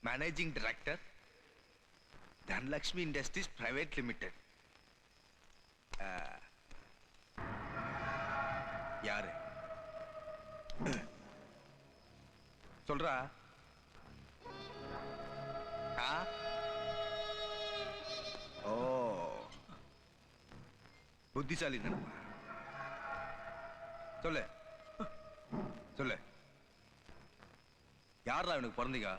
managing director, Dhanalakshmi industries private limited. யாரு சொல்றா? ஓ புத்திசாலி நினைப்பா. சொல்லு சொல்லு, யாரா இவனுக்கு பிறந்தீங்க?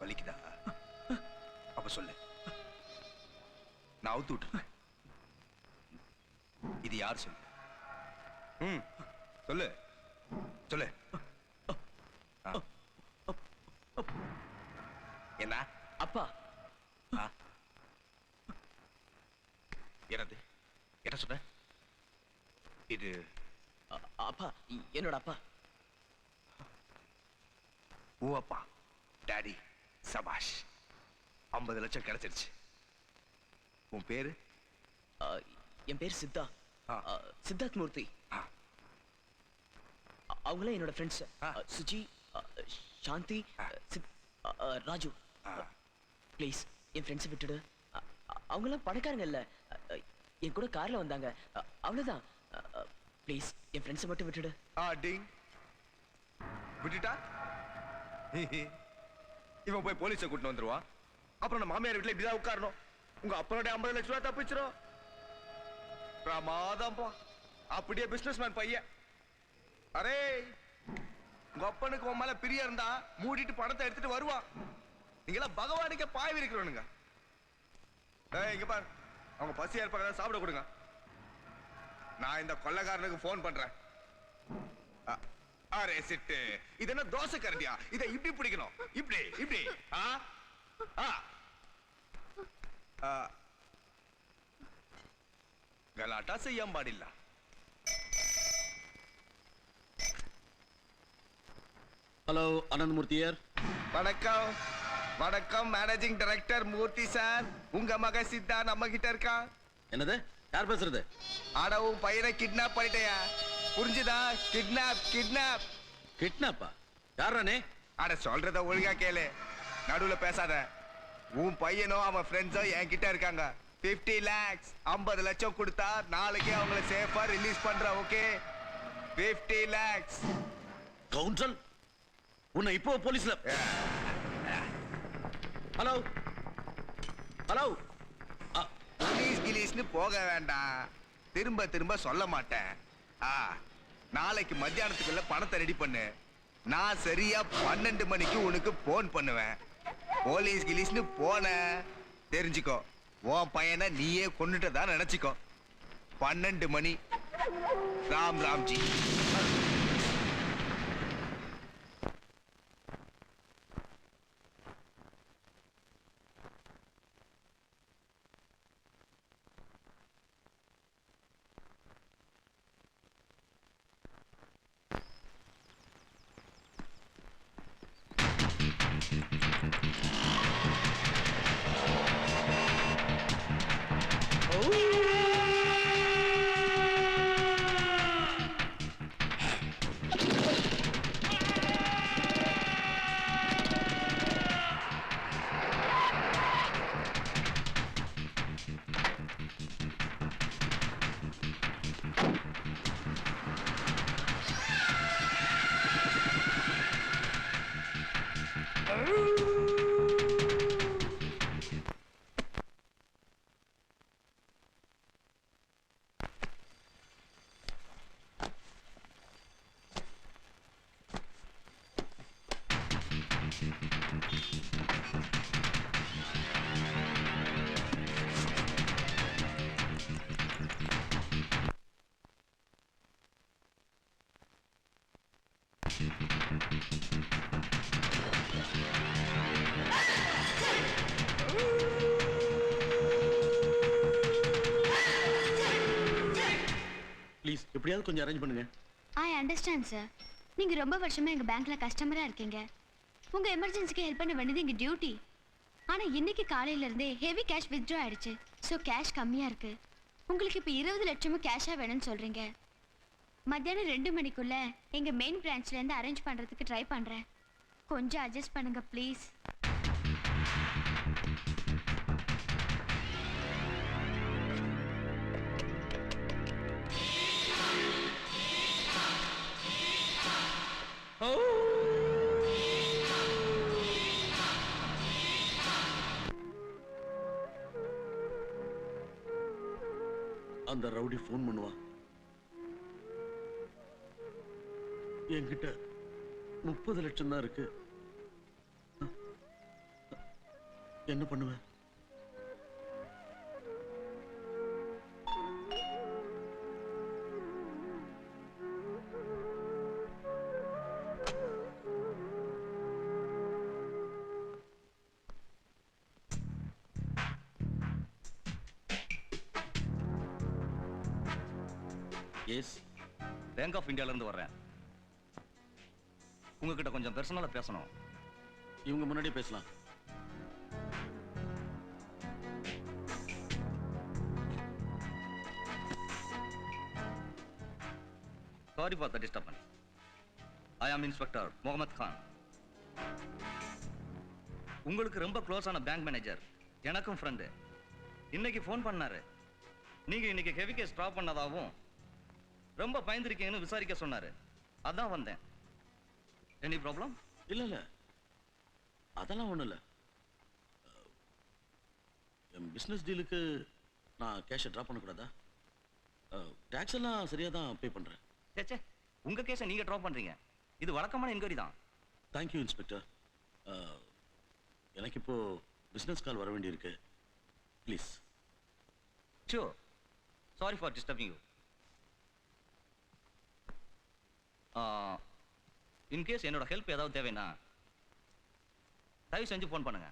வலிக்குதா? அப்ப சொல்லு, நான் அவுத்து விட்டுறேன். இது யார் சொல்லு? சொல்லு சொல்லு. என்ன அப்பா? என்னது? என்ன சொன்ன? இது அப்பா, என்னோட அப்பா. ஓ அப்பா, டாடி, சபாஷ். 50 லட்சம் கிடைச்சிருச்சு. உன் பேரு? என் பேர் சித்தா, சித்தார்த் மூர்த்தி. அவங்களே என்னோட ஃப்ரெண்ட்ஸ், சுஜி, சாந்தி, ராஜு. ப்ளீஸ் என் ஃப்ரெண்ட்ஸை விட்டுடு. அவங்களாம் பணக்காரங்க இல்ல, என் கூட கார்ல வந்தாங்க, அவ்வளவுதான். ப்ளீஸ் என் ஃப்ரெண்ட்ஸை மட்டும் விட்டுடு. விட்டுட்டா இவன் போய் போலீஸை கூட்டிட்டு வந்துருவான். அப்புறம் நம்ம மாமியார் வீட்டுல இப்படிதான் உட்காரணும். உங்க அப்பனுடைய 50 லட்சம் ரூபாய் தப்பிச்சிரும். பிரமாதம்பா, அப்படியே பிசினஸ் மேன் பையன். அரே உங்க அப்பனுக்கு உன் மேல பிரியா இருந்தா மூடிட்டு பணத்தை எடுத்துட்டு வருவான். நீங்களாம் பகவானுக்கே பாய் இருக்கிறவனுங்க. இங்க பாரு, அவங்க பசியா இருப்பாங்க, சாப்பிட கொடுங்க. நான் இந்த கொள்ளைக்காரனுக்கு போன் பண்றேன். அரே சிட்டு, இது என்ன தோசை கரண்டியா? இதை இப்படி பிடிக்கணும், இப்படி இப்படி. கலாட்டா செய்யாம பாடில்ல. ஹலோ அனந்தமூர்த்தியர். வணக்கம் வணக்கம், மேனேஜிங் டைரக்டர் மூர்த்தி சார். உங்க மக சித்தா நம்ம கிட்ட இருக்கா. என்னது? யார் பேசுறது? ஆட உன் பையனை கிட்னாப் பண்ணிட்டயா, புரிஞ்சுதா? Kidnap kidnap. கிட்னாப்பா? யாரானே? அட சொல்றத ஒழுங்கா கேளு, நடுவுல பேசாத. உன் பையனோ அவன் ஃப்ரெண்ட்ஸோ என்கிட்ட இருக்காங்க. 50 lakhs, 50 லட்சம் கொடுத்தா நாளைக்கே அவங்கள சேஃபா ரிலீஸ் பண்ற. ஓகே? 50 lakhs. கவுன்சல், உன்னை இப்போ போலீஸ்ல. Hello hello. போலீஸ் கிலீஸ்னு போக வேண்டாம், திரும்ப திரும்ப சொல்ல மாட்டேன். நாளைக்கு மத்தியானத்துக்குள்ள பணத்தை ரெடி பண்ணு. நான் சரியா 12 மணிக்கு உனக்கு போன் பண்ணுவேன். போலீஸ் கிலீஸ்னு போன தெரிஞ்சுக்கோ, உன் பையனை நீயே கொண்டுட்டதா நினைச்சுக்கோ. 12 மணி. ராம் ராம்ஜி. எப்படியாவது கொஞ்சம் அரேஞ்ச் பண்ணுங்க. I understand sir. நீங்க ரொம்ப வருஷமா எங்க பேங்க்ல கஸ்டமரா இருக்கீங்க. உங்க எமர்ஜென்சிக்கு ஹெல்ப் பண்ண வேண்டியது எங்க டியூட்டி. ஆனா இன்னைக்கு காலையில இருந்தே ஹெவி கேஷ் வித்ட்ரா ஆயிடுச்சு. ஸோ கேஷ் கம்மியா இருக்கு. உங்களுக்கு இப்போ 20 லட்சமும் கேஷா வேணும்னு சொல்றீங்க. மத்தியானம் 2 மணிக்குள்ள எங்க மெயின் பிரான்ச்ல இருந்து அரேஞ்ச் பண்றதுக்கு ட்ரை பண்றேன். கொஞ்சம் அட்ஜஸ்ட் பண்ணுங்க ப்ளீஸ். அந்த ரவுடி ஃபோன் பண்ணுவான். என்கிட்ட 30 லட்சம் தான் இருக்கு. என்ன பண்ணுவேன்? எஸ், பேங்க் ஆஃப் இந்தியால இருந்து வர்றேன். உங்ககிட்ட கொஞ்சம் பர்சனலா பேசணும். இவங்க முன்னாடி பேசலாம். Sorry for the disturbance. I am inspector Mohammed Khan. உங்களுக்கு ரொம்ப க்ளோஸான பேங்க் மேனேஜர், எனக்கும் ஃப்ரெண்டு, இன்னைக்கு ஃபோன் பண்ணாரு. நீங்க இன்னைக்கு ஹெவி கேஸ் ட்ராப் பண்ணதாகவும் ரொம்ப பயந்துருக்கீங்கன்னு விசாரிக்க சொன்னாரு. அதான் வந்தேன். Any problem? இல்ல இல்ல, அதெல்லாம் ஒண்ணும் இல்ல. என் பிசினஸ் டீலுக்கு நான் கேஷை ட்ராப் பண்ணக்கூடாதா? டாக்ஸ் எல்லாம் சரியா தான் பே பண்றேன். சேச்சே, உங்க கேஸை நீங்க ட்ராப் பண்றீங்க. இது வழக்கமான என்கொயரி தான். Thank you inspector. எனக்கு இப்போ பிசினஸ் கால் வர வேண்டியிருக்கு. Please. Sure. Sorry for disturbing you. In case என்னோட ஹெல்ப் ஏதாவது தேவைன்னா தயவு செஞ்சு ஃபோன் பண்ணுங்க.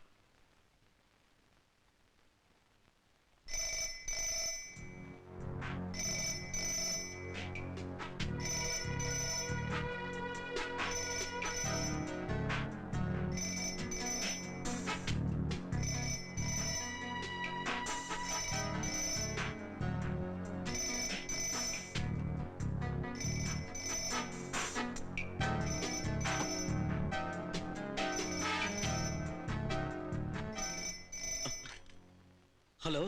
ஹலோ.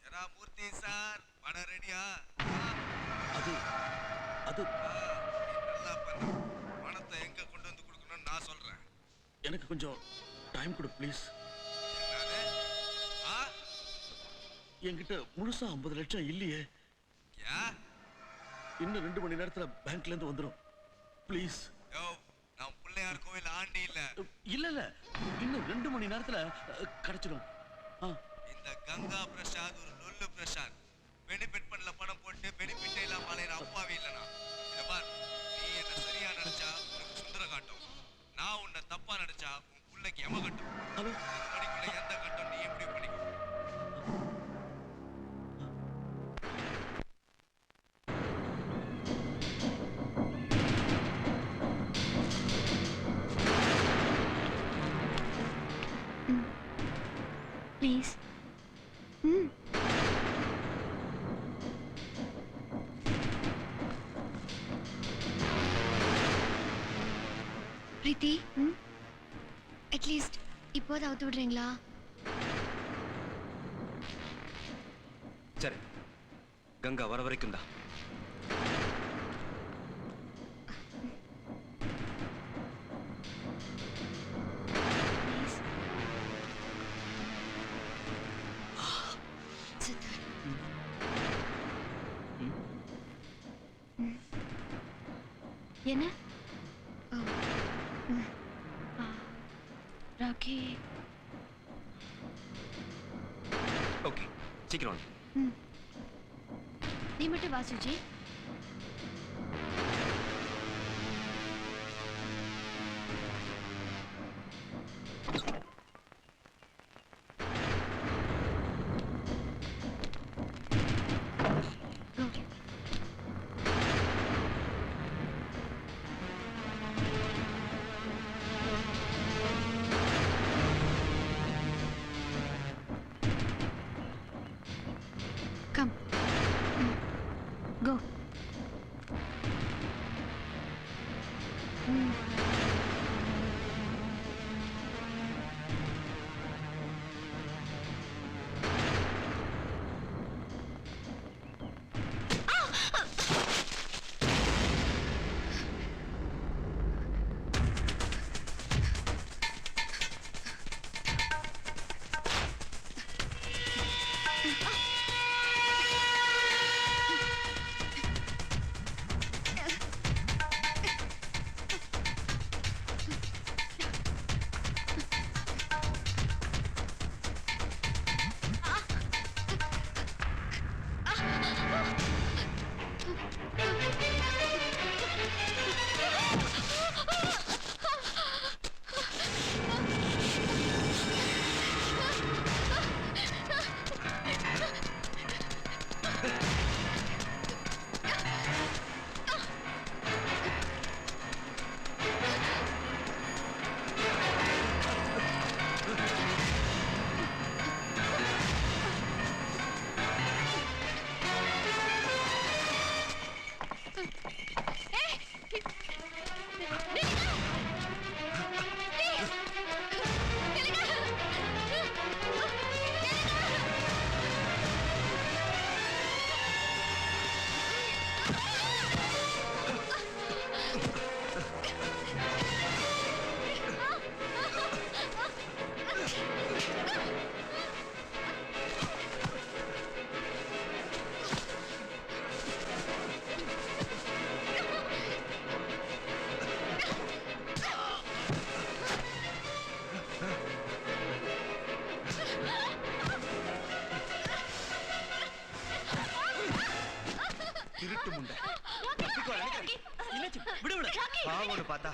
எரா மூர்த்தி சார், பணம் ரெடியா? அது அது நல்லா பண்ணு. பணத்தை எங்க கொண்டு வந்து கொடுக்கணும்னு நான் சொல்றேன். எனக்கு கொஞ்சம் டைம் கொடு ப்ளீஸ். என்கிட்ட முழுசா 50 லட்சம் இல்லையே. இன்னும் 2 மணி நேரத்துல பேங்க்ல இருந்து வந்துடும். ப்ளீஸ். நான் பிள்ளையார் கோவில் ஆண்டி இல்ல. இல்ல இல்ல, இன்னும் 2 மணி நேரத்துல கிடைச்சிடும். இந்த கங்கா பிரசாத் ஒரு லொல்லு பிரசாத். பெனிஃபிட் பண்ணல பணம் போட்டு பெனிஃபிட் இல்லாம அலையிற அப்பாவே இல்லனா. இத பார், நீ என்ன சரியா நினைச்சா உனக்கு சுந்தர காட்டும். நான் உன்னை தப்பா நினைச்சா உன் புள்ளைக்கு எம கட்டும். ஹலோ. மணிக்குள்ள எந்த கட்டம் நீ எப்படி பண்ணிக்கோ. ப்ளீஸ். பிரீத்தி, அட்லீஸ்ட் இப்போது அவுத்து விடுறீங்களா? சரி, கங்கா வர வரைக்கும் தான். என்ன? ராக்கி. ஓகே, சீக்கிரம். நீ மட்டும் வா சுஜி. திருட்டு முண்டை விடு விடு பாவம்னு பார்த்தா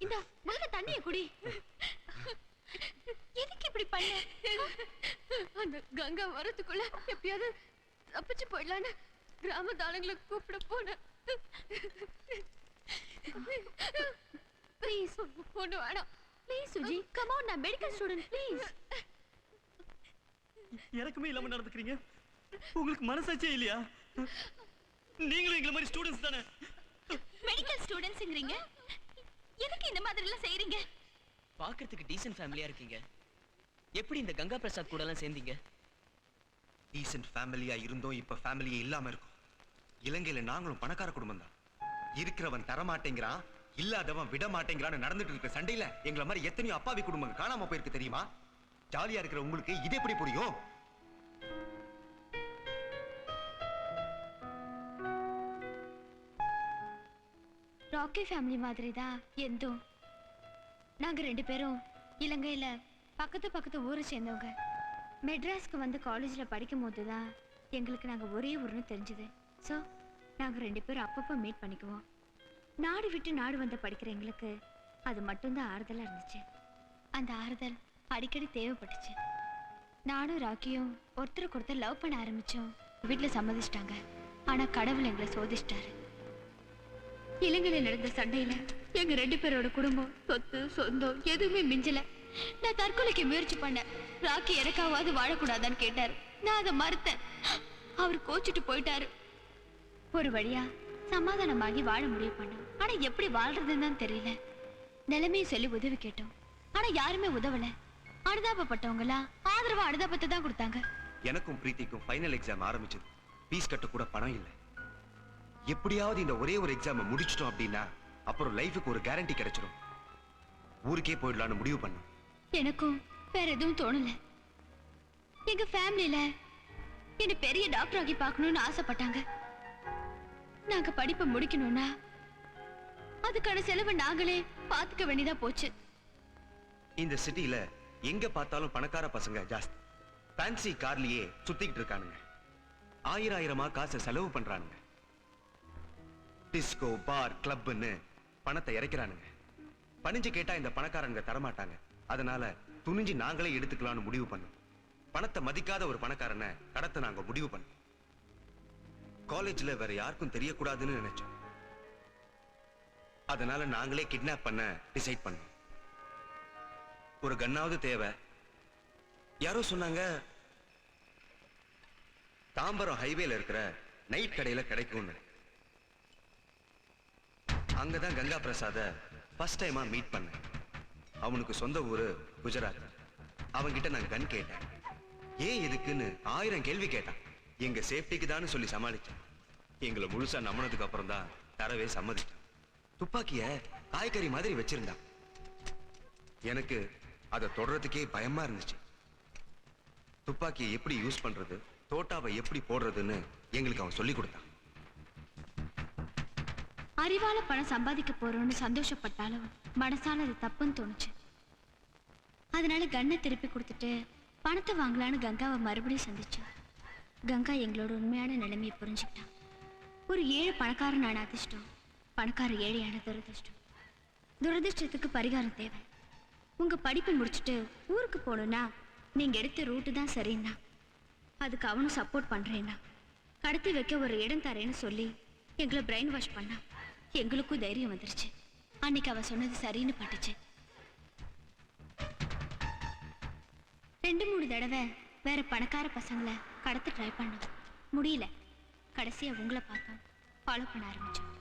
இந்த முதல்ல தண்ணிய குடி. எதுக்கு இப்படி பண்ண? அந்த கங்கா வரதுக்குள்ள எப்படியாவது தப்பிச்சு போயிடலான்னு கிராம தாளங்களை கூப்பிட போனேன். ப்ளீஸ் ஒண்ணு வேணாம். ப்ளீஸ் சுஜி, கம் ஆன், நான் மெடிக்கல் ஸ்டூடெண்ட், ப்ளீஸ். எனக்குமே இல்லாம நடந்துக்கிறீங்க. உங்களுக்கு மனசாட்சியே இல்லையா? நீங்களும் எங்களை மாதிரி ஸ்டூடெண்ட்ஸ் தானே? மெடிக்கல் ஸ்டூடெண்ட்ஸ்ங்கறீங்க, எதுக்கு இந்த மாதிரி எல்லாம் செய்றீங்க? பாக்குறதுக்கு டீசன்ட் ஃபேமிலியா இருக்கீங்க. எப்படி இந்த கங்கா பிரசாத் கூட எல்லாம் சேர்ந்தீங்க? டீசன்ட் ஃபேமிலியா இருந்தோம், இப்ப ஃபேமிலியே இல்லாம இருக்கும். இலங்கையில நாங்களும் பணக்கார குடும்பம் தான். இருக்கிறவன் தரமாட்டேங்கிறான், இல்லாதவன் விட மாட்டேங்கிறான்னு நடந்துட்டு இருக்க சண்டையில எங்களை மாதிரி எத்தனையோ அப்பாவி குடும்பங்கள் காணாம போயிருக்கு தெரியுமா? ஜாலியா இருக்கிற உங்களுக்கு இது எப்படி புரியும்? ராக்கி ஃபேமிலி மாதிரி தான் எந்தும். நாங்க 2 பேரும் இலங்கையில பக்கத்து ஊரை சேர்ந்தவங்க. மெட்ராஸ்க்கு வந்து காலேஜ்ல படிக்கும் போது தான் எங்களுக்கு நாங்க ஒரே ஊர்னு தெரிஞ்சது. ஸோ நாங்க 2 பேரும் அப்பப்போ மீட் பண்ணிக்குவோம். நாடு விட்டு நாடு வந்து படிக்கிற எங்களுக்கு அது மட்டும்தான் ஆறுதலா இருந்துச்சு. அந்த ஆறுதல் அடிக்கடி தேவைப்பட்டுச்சு. நானும் ராக்கியும் ஒருத்தருக்கு ஒருத்தர் லவ் பண்ண ஆரம்பிச்சோம். வீட்டுல சம்மதிச்சிட்டாங்க. ஆனா கடவுள் எங்களை சோதிச்சிட்டாரு. இலங்கையில நடந்த சண்டையில எங்க 2 பேரோட குடும்பம், சொத்து, சொந்தம் எதுவுமே மிஞ்சல. நான் தற்கொலைக்கு முயற்சி பண்ணேன். ராக்கி எனக்காவது வாழக்கூடாதான்னு கேட்டாரு. நான் அதை மறுத்தேன். அவர் கோச்சிட்டு போயிட்டாரு. ஒரு வழியா சமாதானமாகி வாழ முடிவு பண்ணோம். ஆனா எப்படி வாழ்றதுன்னு தான் தெரியல. நிலைமையை சொல்லி உதவி கேட்டோம். ஆனா யாருமே உதவல. அனுதாபப்பட்டவங்களா ஆதரவா அனுதாபத்தை தான் கொடுத்தாங்க. எனக்கும் பிரீத்திக்கும் ஃபைனல் எக்ஸாம் ஆரம்பிச்சது. ஃபீஸ் கட்ட கூட பணம் இல்லை. எப்படியாவது இந்த ஒரே ஒரு எக்ஸாமை முடிச்சிட்டோம் அப்படின்னா அப்புறம் லைஃபுக்கு ஒரு கேரண்டி கிடைச்சிடும். ஊருக்கே போயிடலான்னு முடிவு பண்ணோம். எனக்கும் வேற எதுவும் தோணல. எங்க ஃபேமிலியில என்ன பெரிய டாக்டர் ஆகி பார்க்கணும்னு ஆசைப்பட்டாங்க. நாங்க படிப்பை முடிக்கணும்னா அதுக்கான செலவு நாங்களே பாத்துக்க வேண்டியதா போச்சு. இந்த சிட்டில எங்க பார்த்தாலும் பணக்கார பசங்க ஜாஸ்தி. ஃபேன்சி கார்லயே சுத்திக்கிட்டு இருக்கானுங்க. ஆயிரமா காசை செலவு பண்றானுங்க. டிஸ்கோ, பார், கிளப்னு பணத்தை இறைக்கிறானுங்க. பணிஞ்சு கேட்டா இந்த பணக்காரங்க தரமாட்டாங்க. அதனால துணிஞ்சு நாங்களே எடுத்துக்கலாம்னு முடிவு பண்ணோம். பணத்தை மதிக்காத ஒரு பணக்காரனை கடத்த நாங்க முடிவு பண்ணோம். காலேஜ்ல வேற யாருக்கும் தெரியக்கூடாதுன்னு நினைச்சோம். அதனால நாங்களே கிட்னாப் பண்ண டிசைட் பண்ணோம். ஒரு கன்னாவது தேவை. யாரோ சொன்னாங்க தாம்பரம் ஹைவேல இருக்கிற நைட் கடையில கிடைக்கும்னு. அங்கதான் கங்கா பிரசாத ஃபர்ஸ்ட் டைமா மீட் பண்ணேன். அவனுக்கு சொந்த ஊரு குஜராத். அவன்கிட்ட நான் கன் கேட்டேன். ஏன் எதுக்குன்னு 1000 கேள்வி கேட்டான். எங்க சேஃப்டிக்கு தான் சொல்லி சமாளிச்சேன். எங்களை முழுசா நம்பினதுக்கு அப்புறம் தான் தரவே சம்மதிச்சான். துப்பாக்கிய காய்கறி மாதிரி வச்சிருந்தான். எனக்கு அதை தொடறதுக்கே பயமா இருந்துச்சு. துப்பாக்கியை எப்படி யூஸ் பண்றது, தோட்டாவை எப்படி போடுறதுன்னு எங்களுக்கு அவன் சொல்லி கொடுத்தான். அறிவால பணம் சம்பாதிக்க போறோம்னு சந்தோஷப்பட்டாலும் மனசால அது தப்புன்னு தோணுச்சு. அதனால கண்ணை திருப்பி கொடுத்துட்டு பணத்தை வாங்கலான்னு கங்காவை மறுபடியும் சந்திச்சோம். கங்கா எங்களோட உண்மையான நிலைமையை புரிஞ்சுக்கிட்டான். ஒரு ஏழை பணக்காரனான அதிர்ஷ்டம், பணக்கார ஏழையான துரதிர்ஷ்டம். துரதிர்ஷ்டத்துக்கு பரிகாரம் தேவை. உங்க படிப்பை முடிச்சுட்டு ஊருக்கு போகணும்னா நீங்க எடுத்த ரூட்டு தான் சரின்னா அதுக்கு அவனும் சப்போர்ட் பண்றேன்னா கடத்தி வைக்க ஒரு இடம் தரேன்னு சொல்லி எங்களை பிரெயின் வாஷ் பண்ணா. எங்களுக்கும் தைரியம் வந்துருச்சு. அன்னைக்கு அவ சொன்னது சரின்னு பட்டுச்சு. 2-3 தடவை வேற பணக்கார பசங்களை கடத்த ட்ரை பண்ணோம். முடியல. கடைசியா உங்களை பார்த்தோம். ஃபாலோ பண்ண ஆரம்பிச்சோம்.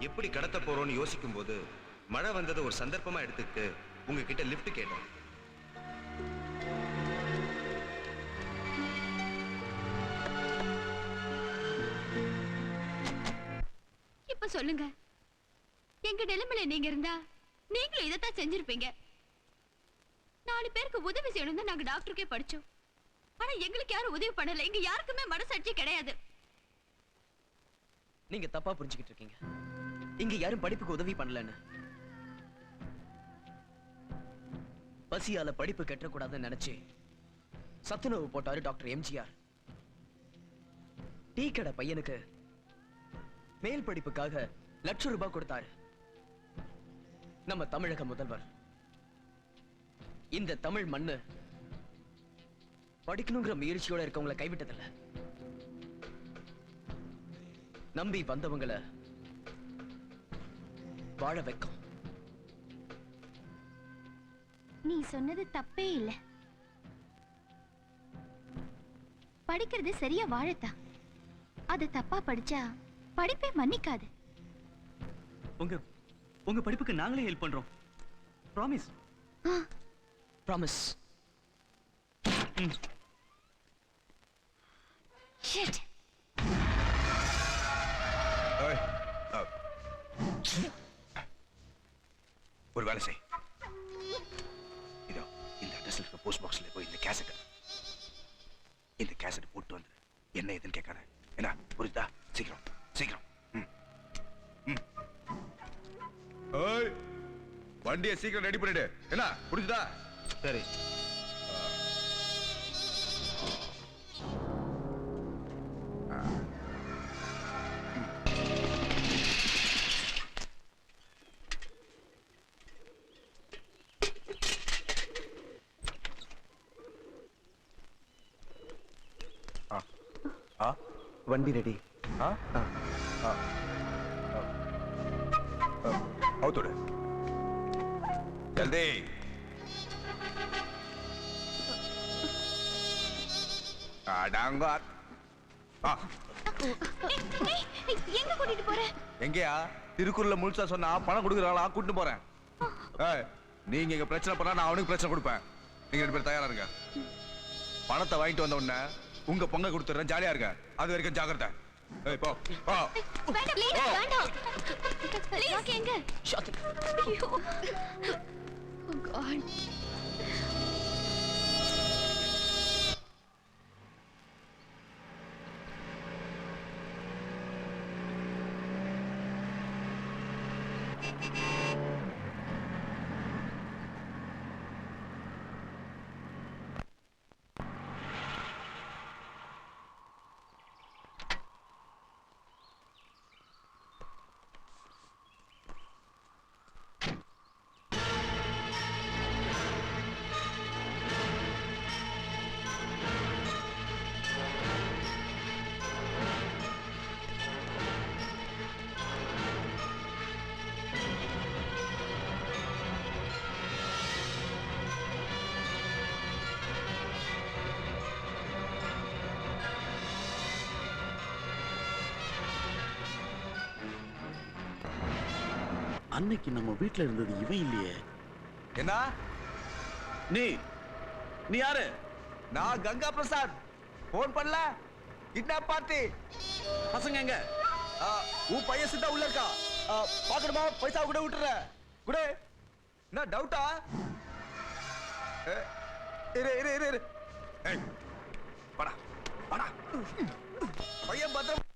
எப்படி கடத்த போறோம்னு யோசிக்கும் போது மழை வந்ததை ஒரு சந்தர்ப்பமா எடுத்துக்கிட்டு உங்ககிட்ட லிஃப்ட் கேட்டேன். இப்ப சொல்லுங்க, எங்க நிலைமையில நீங்க இருந்தா நீங்களும் இதைத்தான் செஞ்சிருப்பீங்க. 4 பேருக்கு உதவி செய்யணும் தான் நாங்க டாக்டருக்கே படிச்சோம். ஆனா எங்களுக்கு யாரும் உதவி பண்ணல. இங்க யாருக்குமே மனசாட்சி கிடையாது. நீங்க தப்பா புரிஞ்சுக்கிட்டு இருக்கீங்க. இங்க யாரும் படிப்புக்கு உதவி பண்ணலன்னு. பசியால படிப்பு கெட்டக்கூடாதுன்னு நினைச்சு சத்துணவு போட்டாரு டாக்டர் எம்ஜிஆர். டீ கடை பையனுக்கு மேல் படிப்புக்காக ₹1,00,000 கொடுத்தாரு நம்ம தமிழக முதல்வர். இந்த தமிழ் மண்ணு படிக்கணுங்கிற முயற்சியோட இருக்கவங்களை கைவிட்டதில்ல. நம்பி வந்தவங்களை வாழ வைக்கும். நீ சொன்னது தப்பே இல்ல. படிக்கிறது சரியா வாழத்தா. அது தப்பா படிச்சா படிப்பே மன்னிக்காது. உங்க படிப்புக்கு நாங்களே ஹெல்ப் பண்றோம். ப்ராமிஸ். ப்ராமிஸ். ஷிட். ஒரு வேலை செய். இதோ இந்த அட்ரஸ்ல இருக்க போஸ்ட் பாக்ஸ்ல போய் இந்த கேசட் போட்டு வந்து என்ன ஏதுன்னு கேட்காத. என்ன புரியுதா? சீக்கிரம் சீக்கிரம். ஓய், வண்டியை சீக்கிரம் ரெடி பண்ணிடு. என்ன புரியுதா? சரி. வண்டி ரெடி. அவுத்தோடு ஜல்தி. எங்க கூட்டிட்டு போற? எங்கயா? திருக்குறள்ல முழுசா சொன்னா பணம் கொடுக்குறாங்களா? கூட்டிட்டு போறேன். நீங்க இங்க பிரச்சனை பண்ணா நான் அவனுக்கு பிரச்சனை கொடுப்பேன். நீங்க 2 பேரும் தயாரா இருங்க. பணத்தை வாங்கிட்டு வந்த உடனே உங்க பங்கை கொடுத்துறேன். ஜாலியா இருக்க. அது வரைக்கும் ஜாக்கிரதை. போ போ. வேண்டாம் ப்ளீஸ் வேண்டாம். ப்ளீஸ் எங்க? ஷாட். ஐயோ. ஓ காட். அன்னைக்கு நம்ம வீட்ல இருந்தது இவன் இல்லையே. என்ன? நீ யாரு? நான் கங்கா பிரசாத். போன் பண்ணல. Kidnap party. பசங்க எங்க? உன் பையன் சித்தா உள்ள இருக்கா. பாக்கணுமா? பைசா கூட விட்டுற. கூட என்ன டவுட்டா? இரு. ஏய் வாடா வாடா. பையன் பத்திரம்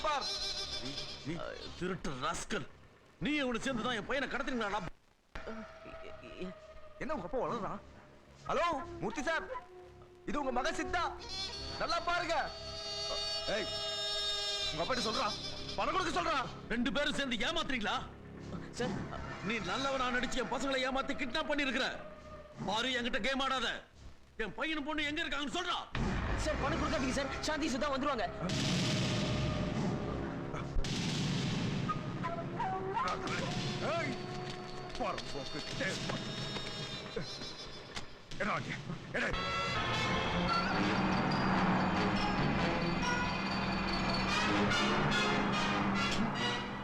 பார். நீ திருட்டு ராஸ்கல். நீ இவனை சேர்ந்து தான் என் பையனை கடத்துறீங்களா? என்ன உங்க அப்பா வளர்றான்? ஹலோ மூர்த்தி சார், இது உங்க மகன் சித்தா. நல்லா பாருங்க. ஏய் உங்க அப்பா சொல்றான், பணம் கொடுக்க சொல்றான். 2 பேரும் சேர்ந்து ஏமாத்துறீங்களா? சார் நீ நல்லவனா நடிச்சு என் பசங்களை ஏமாத்தி கிட்னாப் பண்ணி இருக்கிற. பாரு, என்கிட்ட கேம் ஆடாத. என் பையனும் பொண்ணு எங்க இருக்காங்கன்னு சொல்றா. சார் பணம் கொடுக்காதீங்க சார். சாந்தி சுதா வந்துருவாங்க. ஏய் பாரு போக்கு கிட்டே. என்ன ஆச்சு? என்ன?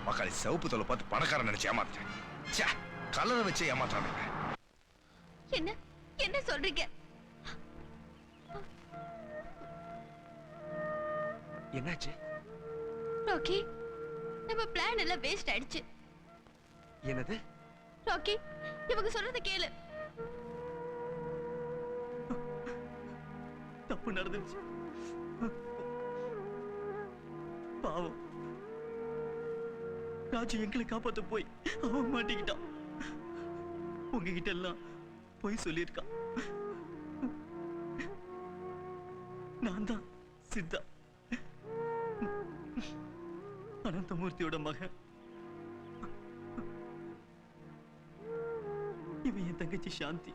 மக்களை சிவப்பு தோலை பார்த்து பணக்காரன் நினைச்சு ஏமாத்தேன். கலரை வச்சு ஏமாத்தாங்க. என்ன சொல்றீங்க? என்னாச்சு? ஓகே, நம்ம பிளான் எல்லாம் வேஸ்ட் ஆயிடுச்சு. என்னது? ராக்கி, இவங்க சொல்றத கேளு. தப்பு நடந்துச்சு. பாவம் ராஜு எங்களை காப்பாத்த போய் அவன் மாட்டிக்கிட்டான். உங்ககிட்ட எல்லாம் போய் சொல்லியிருக்கான். நான் தான் சித்தா, அனந்தமூர்த்தியோட மகன். இவன் என் தங்கச்சி சாந்தி,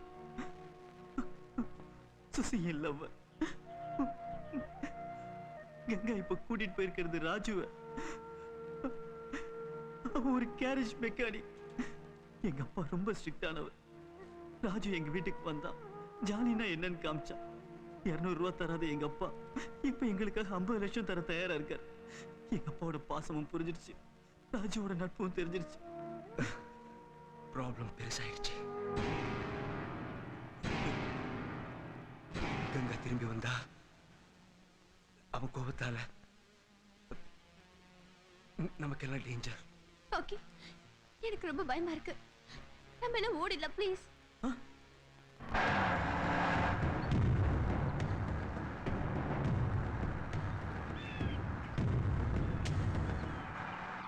சுசி என் லவ்வர். கங்கா இப்ப கூட்டிட்டு போயிருக்கிறது ராஜுவ. ஒரு கேரேஜ் மெக்கானிக். எங்க அப்பா ரொம்ப ஸ்ட்ரிக்டானவர். ராஜு எங்க வீட்டுக்கு வந்தா ஜாலினா என்னன்னு காமிச்சான். 200 ரூபாய் தராத எங்க அப்பா இப்ப எங்களுக்காக 50 லட்சம் தர தயாரா இருக்காரு. எங்க அப்பாவோட பாசமும் புரிஞ்சிருச்சு, ராஜுவோட நட்பும் தெரிஞ்சிருச்சு. ப்ராப்ளம் பெருசாயிடுச்சு. கங்கா திரும்பி வந்தா அவன் கோபத்தால நமக்கெல்லாம் டேஞ்சர். ஓகே, எனக்கு ரொம்ப பயமா இருக்கு. நம்ம என்ன ஓடிடலாம் ப்ளீஸ்.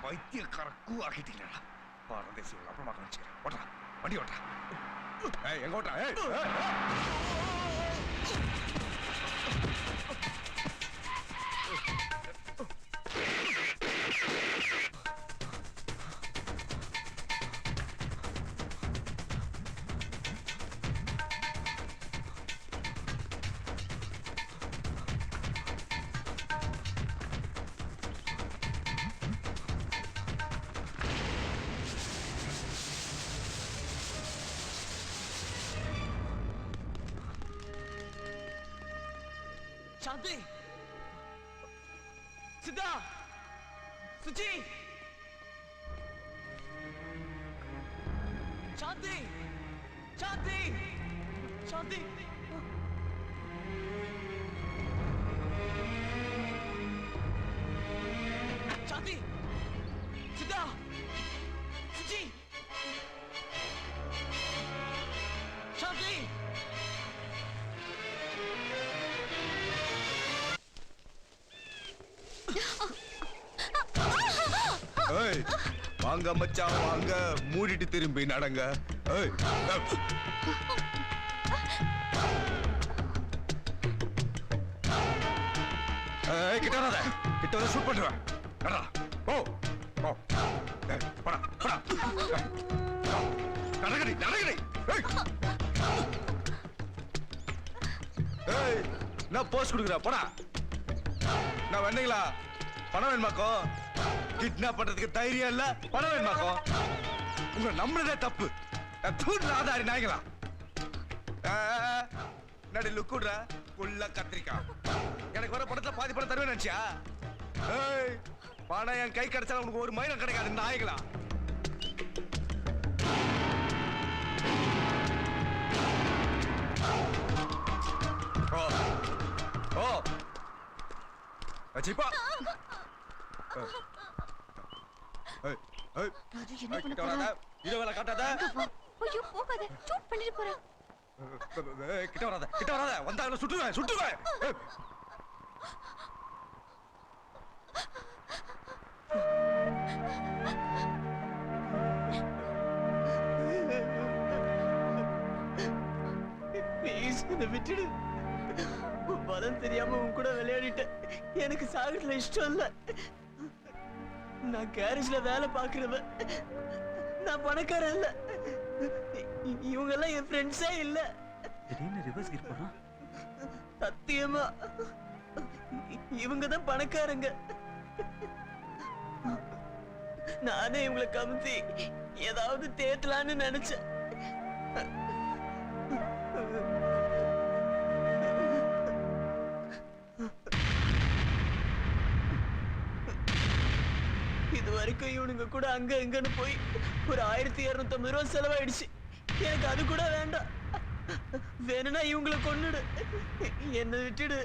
வைத்தியக்கார கூ ஆகிட்டீங்களா? பாரதேசி அப்புறமா கவனிச்சுக்கிறேன். ஓட்டா வண்டி ஓட்டா. எங்க ஓட்டா? சாந்தி, சித்தா, சுச்சி, சாந்தி, சாந்தி, சாந்தி. சாந்தி, சித்தா, சுச்சி, சாந்தி. வாங்க மச்சான் வாங்க, மூடிட்டு திரும்பி நடங்க. கிட்ட வராத, கிட்ட வந்து ஷூட் பண்ணுவேன். ஓ ஓ படா படா நடக்கடி நடக்கடி. நான் போஸ்ட் கொடுக்குற போடா. நான் வந்தீங்களா? பணம் வேணுமாக்கோ? கிட்னாப் பண்றதுக்கு தைரியம் இல்ல, பணம் வேணுமாக்கோ? உங்க நம்மளதே தப்பு. ஆதாரி நாய்களா நடி லுக்குடுற புள்ள கத்திரிக்கா. எனக்கு வர படத்துல பாதி படம் தருவேன் நினைச்சியா? பணம் என் கை கிடைச்சா உனக்கு ஒரு மயிலம் கிடைக்காது நாய்களா. ஓ அச்சிப்பா. ராஜு என்ன பண்ண போறா? இத வேலை காட்டாத. ஐயோ போகாத, ஷூட் பண்ணிட்டு போறா. கிட்ட வராத, கிட்ட வராத. வந்தால சுட்டுவேன் சுட்டுவேன். ப்ளீஸ் என்ன விட்டுடு. பலம் தெரியாம உன் கூட விளையாடிட்டேன். எனக்கு சாகத்துல இஷ்டம் இல்ல. நான் கேரேஜ்ல வேலை பாக்குறவன். நான் பணக்காரன் இல்ல. இவங்க எல்லாம் என் ஃப்ரெண்ட்ஸே இல்ல. திடீர்னு ரிவர்ஸ் கியர் போனா? சத்தியமா இவங்க தான் பணக்காரங்க. நானே இவங்களை கமுத்தி ஏதாவது தேத்தலான்னு நினைச்சேன். இது வரைக்கும் இவனுங்க கூட அங்க எங்கன்னு போய் ஒரு 1250 ரூபாய் செலவாயிடுச்சு. எனக்கு அது கூட வேண்டாம். வேணும்னா இவங்களை கொன்னுடு, என்ன விட்டுடு.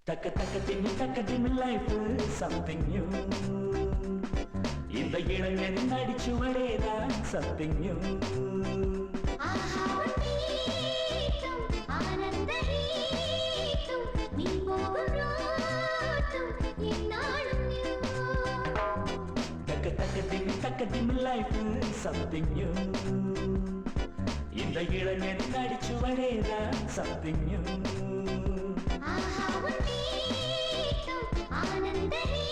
Takadimi life something new. இந்த இளைஞன் நடிச்சுவடேதான் something new. Takadimi life something new. இந்த இளைஞன் நடிச்சுவடேதான் something new. ஆனந்தரே